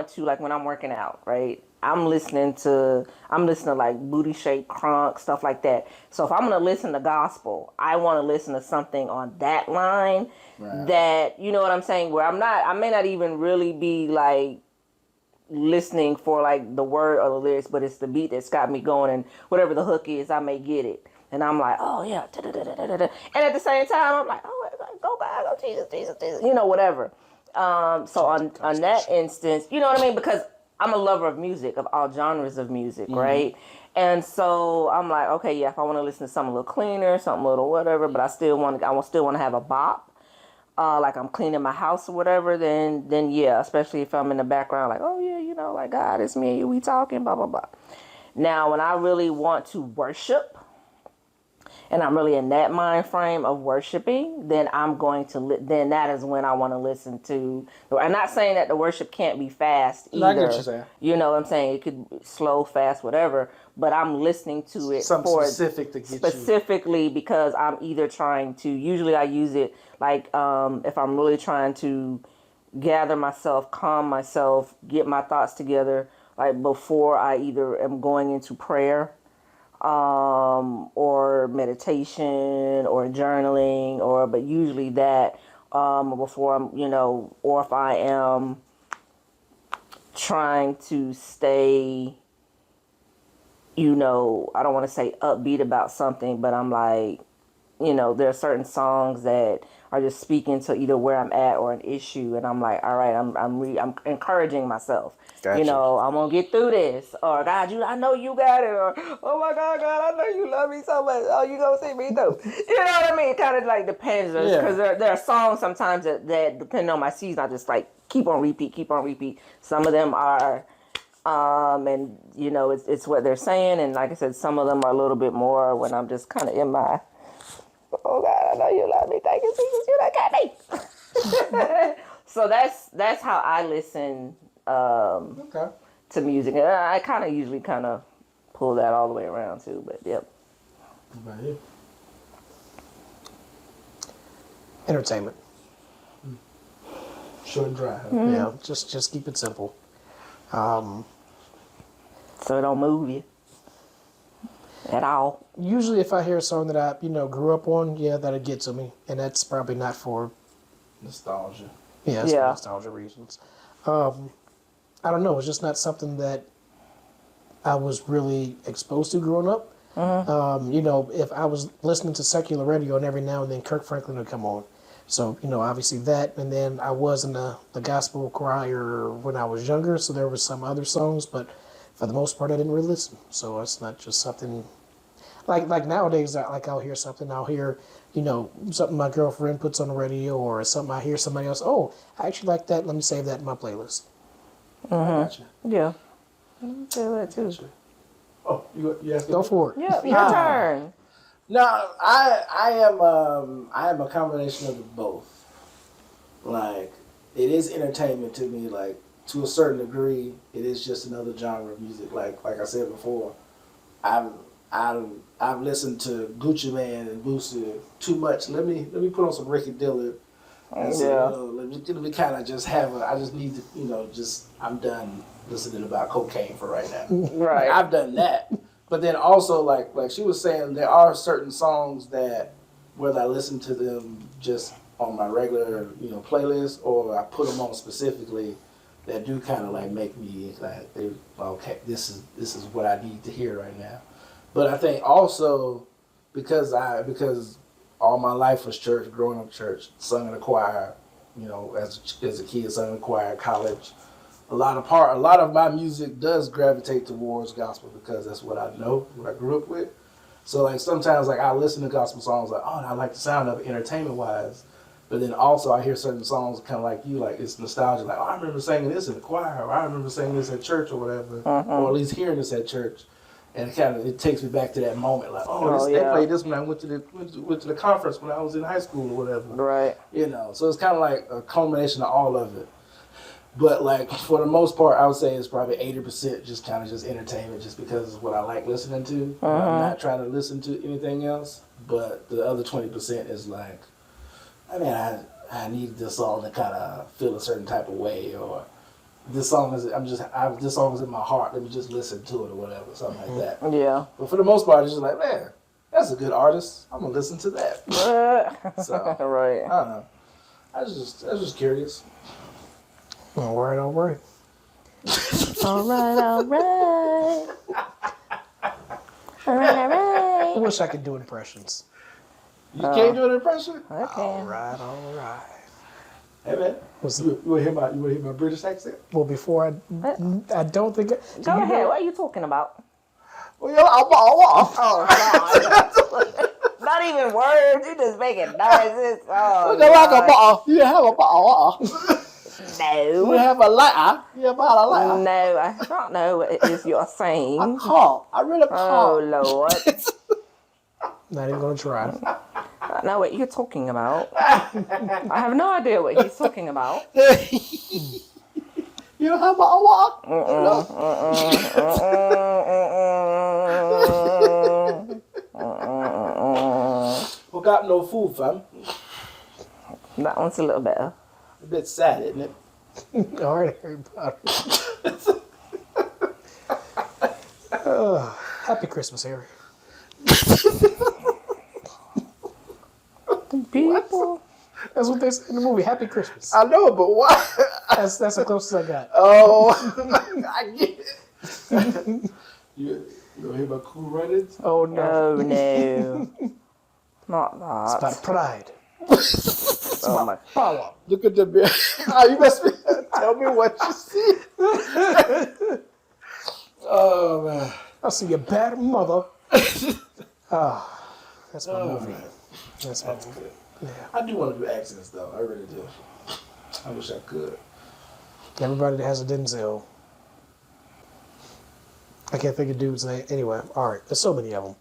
to, like when I'm working out, right? I'm listening to like booty shake, crunk, stuff like that. So if I'm gonna listen to gospel, I want to listen to something on that line that, you know what I'm saying? Where I may not even really be like listening for like the word or the lyrics, but it's the beat that's got me going, and whatever the hook is, I may get it. And I'm like, oh yeah, and at the same time, I'm like, oh, go God, go Jesus, Jesus, Jesus, whatever. So on that instance, you know what I mean? Because I'm a lover of music, of all genres of music, right? And so I'm like, okay, yeah, if I want to listen to something a little cleaner, something a little whatever, but I still want to have a bop, like I'm cleaning my house or whatever, then yeah, especially if I'm in the background, like, oh yeah, like God, it's me and you, we talking, blah, blah, blah. Now, when I really want to worship, and I'm really in that mind frame of worshiping, then I'm going to then that is when I want to listen to. I'm not saying that the worship can't be fast either. No, I get what you're saying. You know what I'm saying? It could be slow, fast, whatever. But I'm listening to it Something specific to get specifically because I'm either trying to. Usually, I use it like if I'm really trying to gather myself, calm myself, get my thoughts together, like before I either am going into prayer. Or meditation or journaling but usually that before I'm or if I am trying to stay I don't want to say upbeat about something, but I'm like there are certain songs that are just speaking to either where I'm at or an issue, and I'm like, all right, I'm encouraging myself. Gotcha. I'm gonna get through this, or God, I know you got it, or oh my God, I know you love me so much. Oh, you gonna see me through. You know what I mean? It kind of like depends, because there are songs sometimes that depending on my season, I just like keep on repeat. Some of them are. And it's what they're saying, and like I said, some of them are a little bit more when I'm just kind of in my, oh God, I know you love me. Thank you, Jesus, you done got me. So that's how I listen to music. And I kind of usually pull that all the way around too. But yep. About you. Entertainment. Short and dry. Huh? Yeah, just keep it simple. So it don't move you at all. Usually, if I hear a song that I grew up on, yeah, that'll get to me, and that's probably not for Nostalgia. it's Yeah. for nostalgia reasons. I don't know. It's just not something that I was really exposed to growing up. If I was listening to secular radio and every now and then Kirk Franklin would come on. So, obviously that. And then I was in the gospel choir when I was younger. So there was some other songs, but for the most part, I didn't really listen. So it's not just something like nowadays, I'll hear something. I'll hear, something my girlfriend puts on the radio or something I hear somebody else. Oh, I actually like that. Let me save that in my playlist. I got you. Yeah. I feel that too. Oh, you asked me? Go for it. Yeah, your turn. No, I am a combination of both. Like, it is entertainment to me. Like, to a certain degree, it is just another genre of music. Like I said before, I've listened to Gucci Mane and Boosie too much. Let me put on some Ricky Dillard. And so, let me kind of just I just need to, I'm done listening about cocaine for right now. Right. I've done that. But then also, like she was saying, there are certain songs that whether I listen to them just on my regular, playlist or I put them on specifically that do kind of like make me like, okay, this is what I need to hear right now. But I think also because all my life was church, growing up church, sung in the choir, as a kid, sung in the choir, college. A lot of my music does gravitate towards gospel because that's what I know, what I grew up with. So like sometimes like I listen to gospel songs like, oh, and I like the sound of it entertainment wise. But then also I hear certain songs kind of like you, like it's nostalgia, like, oh, I remember singing this in the choir, or I remember singing this at church or whatever, or at least hearing this at church. And it takes me back to that moment, like, they played this when I went to the conference when I was in high school or whatever. Right. So it's kind of like a culmination of all of it. But like for the most part, I would say it's probably 80% just kind of just entertainment, just because it's what I like listening to. I'm not trying to listen to anything else. But the other 20% is like, I need this song to kind of feel a certain type of way, or this song is this song is in my heart. Let me just listen to it or whatever, something like that. Yeah. But for the most part, it's just like, man, that's a good artist. I'm gonna listen to that. So Right. I don't know. I was just curious. All right. All right. All right. I wish I could do impressions. You can't do an impression? Okay. All right. Hey man, you want to hear my British accent? Well, before I don't think. Go ahead. What are you talking about? Well, I'm Oh, God. Not even words. You just making noises. Oh, You have a ball. You no. have a lighter. You have a lighter. No, I don't know what it is you're saying. Call. I really Oh, call. Lord. Not even gonna try. I know what you're talking about. I have no idea what he's talking about. You have a walk. We got no food, fam. That one's a little better. A bit sad, isn't it? All right, everybody. Happy Christmas, Harry. People. That's what they say in the movie. Happy Christmas. I know, but why? That's the closest I got. Oh, I get it. You gonna hear my cool runnings? Oh no. Oh, no. Not It's that. about pride. Oh, my. Power. Look at the bear. Oh, you must be. Tell me what you see. Oh man. I see your bad mother. That's my movie. Man. That's my That's movie. good. Yeah. I do want to do accents though. I really do. I wish I could. Everybody that has a Denzel. I can't think of dude's name. Anyway, all right. There's so many of them.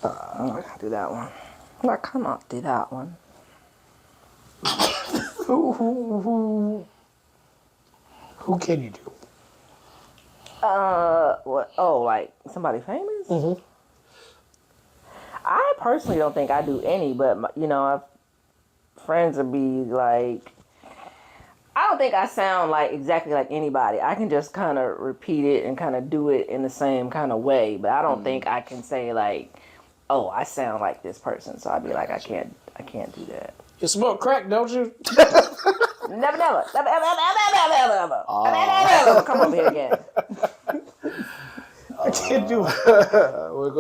I can't do that one. I cannot do that one. Who can you do? What? Oh, like somebody famous? Mm-hmm. I personally don't think I do any, but I've friends would be like, I don't think I sound like exactly like anybody. I can just kind of repeat it and kind of do it in the same kind of way, but I don't think I can say like, oh, I sound like this person. So I'd be like, I can't do that. You smoke crack, don't you? Never, never, never, ever, ever, ever, ever, ever, ever come over here again. I can't do it. We're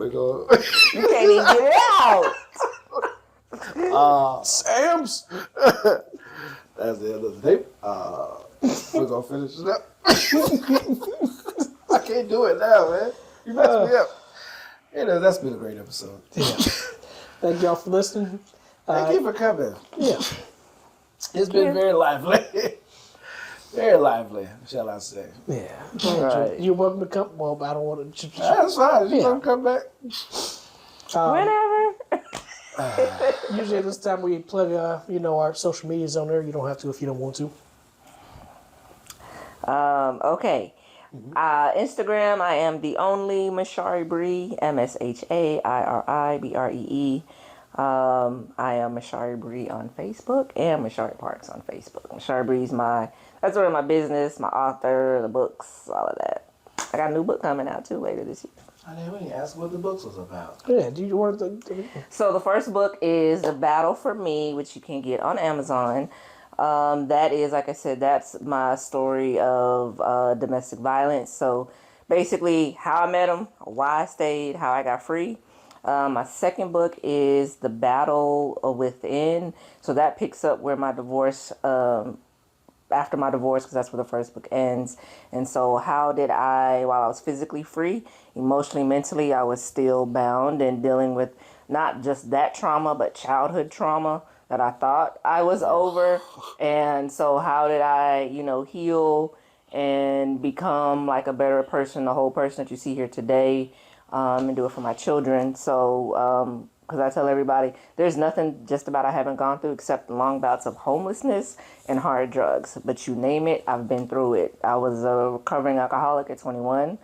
going. You can't even get it out. Sam's. That's the end of the tape. We're gonna finish it up. I can't do it now, man. You messed me up. That's been a great episode. Yeah. Thank y'all for listening. Thank you for coming. Yeah. It's been very lively. Very lively, shall I say. Yeah. Right. You're welcome to come. Well, I don't want to. That's fine. You Yeah. gonna come back? Whenever. Usually at this time we plug, our social medias on there. You don't have to if you don't want to. Okay. Instagram, I am the only Mashari Bree, MSHAIRIBREE. I am Mashari Bree on Facebook and Mashari Parks on Facebook. Mashari Bree's that's where my business, my author, the books, all of that. I got a new book coming out too later this year. I didn't ask what the books was about. Yeah. Do you want to? So the first book is The Battle for Me, which you can get on Amazon. That is, like I said, that's my story of domestic violence. So basically how I met him, why I stayed, how I got free. My second book is The Battle Within. So that picks up where my divorce, after my divorce, because that's where the first book ends. And so how did I, while I was physically free, emotionally, mentally, I was still bound and dealing with not just that trauma, but childhood trauma that I thought I was over. And so how did I, heal and become like a better person, the whole person that you see here today, and do it for my children. So, because I tell everybody, there's nothing just about I haven't gone through except long bouts of homelessness and hard drugs. But you name it, I've been through it. I was a recovering alcoholic at 21,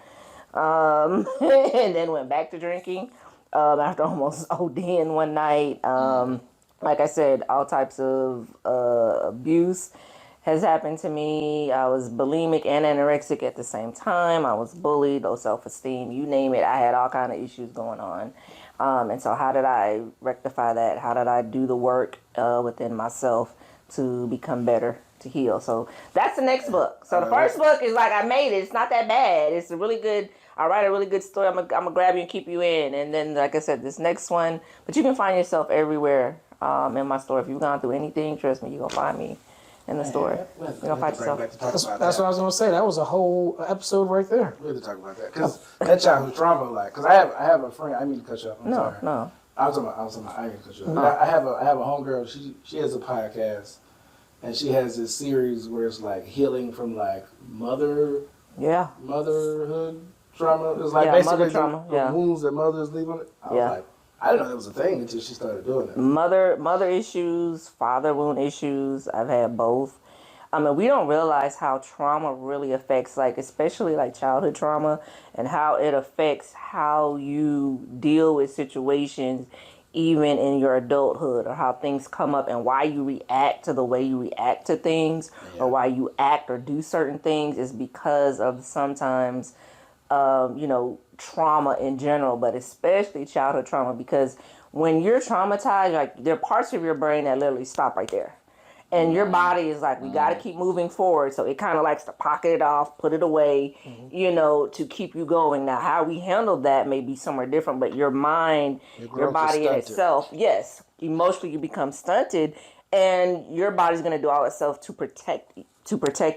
and then went back to drinking after almost ODing one night. Like I said, all types of abuse has happened to me. I was bulimic and anorexic at the same time. I was bullied, low self-esteem, you name it. I had all kind of issues going on. And so how did I rectify that? How did I do the work within myself to become better, to heal? So that's the next book. So the first book is like, I made it. It's not that bad. It's a really good, I write a really good story. I'm gonna grab you and keep you in. And then, like I said, this next one, but you can find yourself everywhere in my store. If you've gone through anything, trust me, you're going to find me in the store. You're going to find yourself. That's what I was going to say. That was a whole episode right there. We had to talk about that. Because that childhood trauma, because I have a friend, I mean to cut you off, I'm sorry. No. I was talking about, I didn't cut you off. I have a homegirl, she has a podcast, and she has this series where it's like healing from like motherhood trauma. It's like basically trauma, the wounds that mothers leave on it. I was like, I didn't know that was a thing until she started doing it. Mother issues, father wound issues. I've had both. I mean, we don't realize how trauma really affects, like, especially like childhood trauma, and how it affects how you deal with situations even in your adulthood, or how things come up and why you react to the way you react to things, or why you act or do certain things is because of sometimes trauma in general, but especially childhood trauma, because when you're traumatized, like, there are parts of your brain that literally stop right there. And your body is like, we got to keep moving forward. So it kind of likes to pocket it off, put it away, to keep you going. Now, how we handle that may be somewhere different, but your mind, your body in itself, yes, emotionally you become stunted, and your body's going to do all itself to protect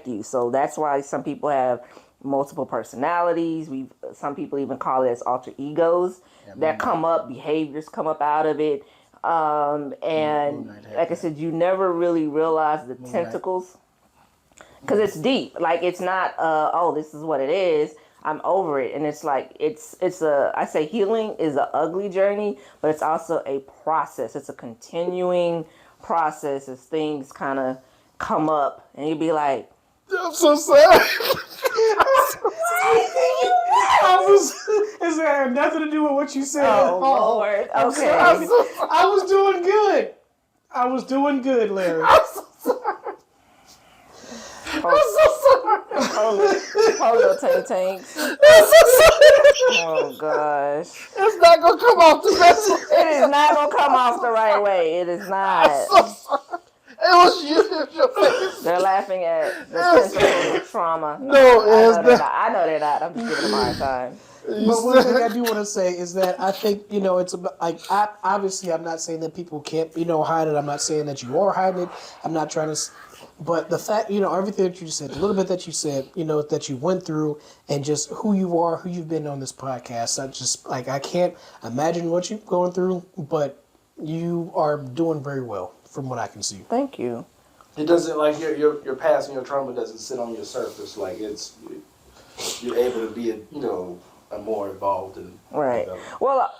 you. So that's why some people have multiple personalities. Some people even call it as alter egos that come up, behaviors come up out of it. And like I said, you never really realize the tentacles, because it's deep. Like, it's not, this is what it is, I'm over it. And it's like, I say healing is an ugly journey, but it's also a process. It's a continuing process as things kind of come up, and you'd be like, I'm so sorry. Is that had nothing to do with what you said? Oh, Lord. I'm Okay. sorry. I was doing good. I was doing good, Larry. I'm so sorry. I'm so sorry. Polo tank tanks. I'm so sorry. Oh, gosh. It's not gonna come off the best way. It is not going to come off the right way. It is I'm not. so sorry. It was you. It was your face. They're laughing at the principles of trauma. No, I it's know they're not. not. I know they're not. I'm just giving them a hard time. But one thing I do want to say is that I think, it's about, like, obviously I'm not saying that people can't, hide it. I'm not saying that you are hiding it. I'm not trying to, but the fact, everything that you said, a little bit that you said, that you went through and just who you are, who you've been on this podcast. I just, like, I can't imagine what you're going through, but you are doing very well from what I can see. Thank you. It doesn't like your past and your trauma doesn't sit on your surface. Like you're able to be a more involved and Right. Well,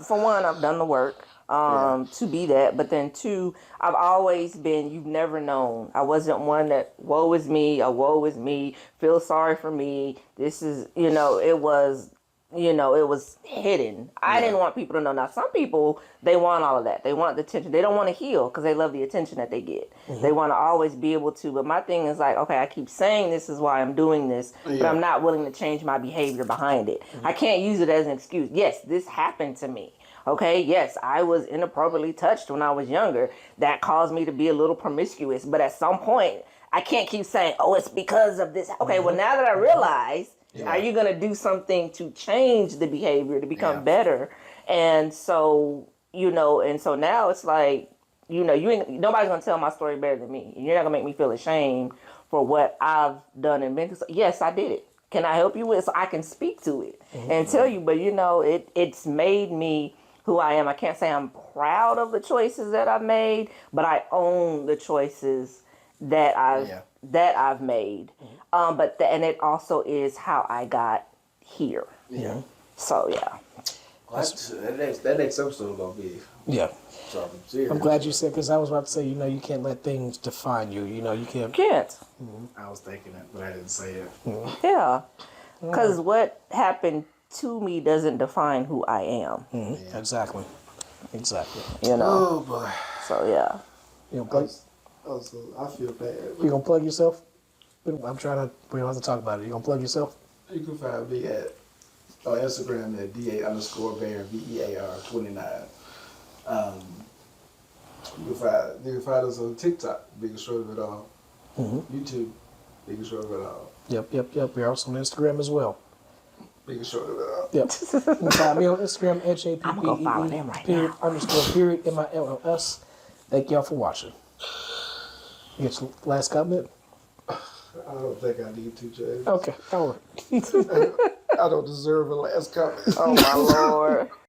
for one, I've done the work to be that, but then two, I've always been. You've never known. I wasn't one that woe is me. Woe is me. Feel sorry for me. This is it was. It was hidden. I didn't want people to know. Now, some people, they want all of that. They want the attention. They don't want to heal because they love the attention that they get. Mm-hmm. They want to always be able to. But my thing is like, okay, I keep saying this is why I'm doing this, but I'm not willing to change my behavior behind it. Mm-hmm. I can't use it as an excuse. Yes, this happened to me. Okay, yes, I was inappropriately touched when I was younger. That caused me to be a little promiscuous. But at some point, I can't keep saying, oh, it's because of this. Okay, well, now that I realize... Yeah. Are you going to do something to change the behavior to become better? And so, and so now it's like, nobody's going to tell my story better than me. You're not going to make me feel ashamed for what I've done and been through. So, yes, I did it. Can I help you with it? So I can speak to it and tell you, but it's made me who I am. I can't say I'm proud of the choices that I've made, but I own the choices that I've made. And it also is how I got here. Yeah. So yeah. Well, that next episode gonna be something serious. I'm glad you said, because I was about to say, you can't let things define you. You can't. Mm-hmm. I was thinking it, but I didn't say it. Mm-hmm. Yeah. Because what happened to me doesn't define who I am. Mm-hmm. Yeah. Exactly. Oh boy. So yeah. I feel bad. You gonna plug yourself? We don't have to talk about it. You gonna plug yourself? You can find me on Instagram at DA_Bear, VEAR 29. You can find us on TikTok, Biggest Short of It All. Mm-hmm. YouTube, Biggest Short of It All. Yep. We're also on Instagram as well. Biggest Short of It All. Yep. You can find me on Instagram, I'm gonna follow them right now. __ MILLS. Thank y'all for watching. You get your last comment? I don't think I need to, James. Okay, all right. I don't deserve a last comment. Oh my Lord.